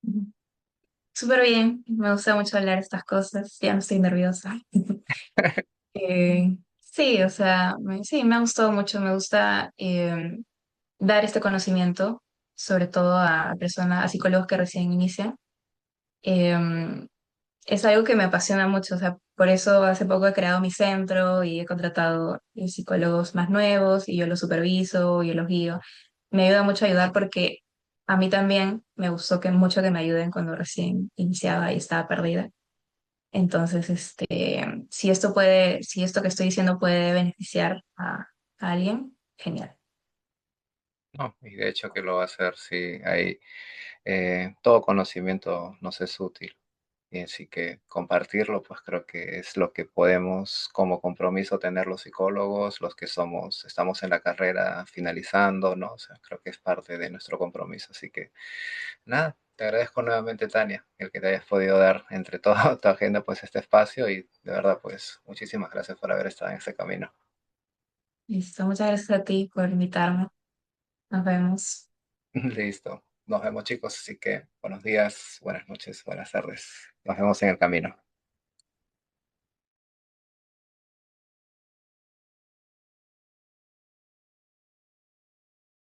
ujú. Súper bien, me gusta mucho hablar estas cosas, ya no estoy nerviosa. Sí, o sea, sí, me ha gustado mucho, me gusta dar este conocimiento, sobre todo a personas, a psicólogos que recién inician. Eh, es algo que me apasiona mucho, o sea, por eso hace poco he creado mi centro y he contratado psicólogos más nuevos y yo los superviso, yo los guío. Me ayuda mucho a ayudar porque a mí también me gustó mucho que me ayuden cuando recién iniciaba y estaba perdida. Entonces, si esto que estoy diciendo puede beneficiar a alguien, genial. No, y de hecho que lo va a hacer, sí, hay todo conocimiento nos es útil. Y así que compartirlo, pues creo que es lo que podemos como compromiso tener los psicólogos, los que estamos en la carrera finalizando, ¿no? O sea, creo que es parte de nuestro compromiso. Así que nada, Te agradezco nuevamente, Tania, el que te hayas podido dar entre toda tu agenda pues este espacio y de verdad pues muchísimas gracias por haber estado en ese camino. Listo, muchas gracias a ti por invitarme. Nos vemos. Listo. Nos vemos chicos, así que buenos días, buenas noches, buenas tardes. Nos vemos en el camino.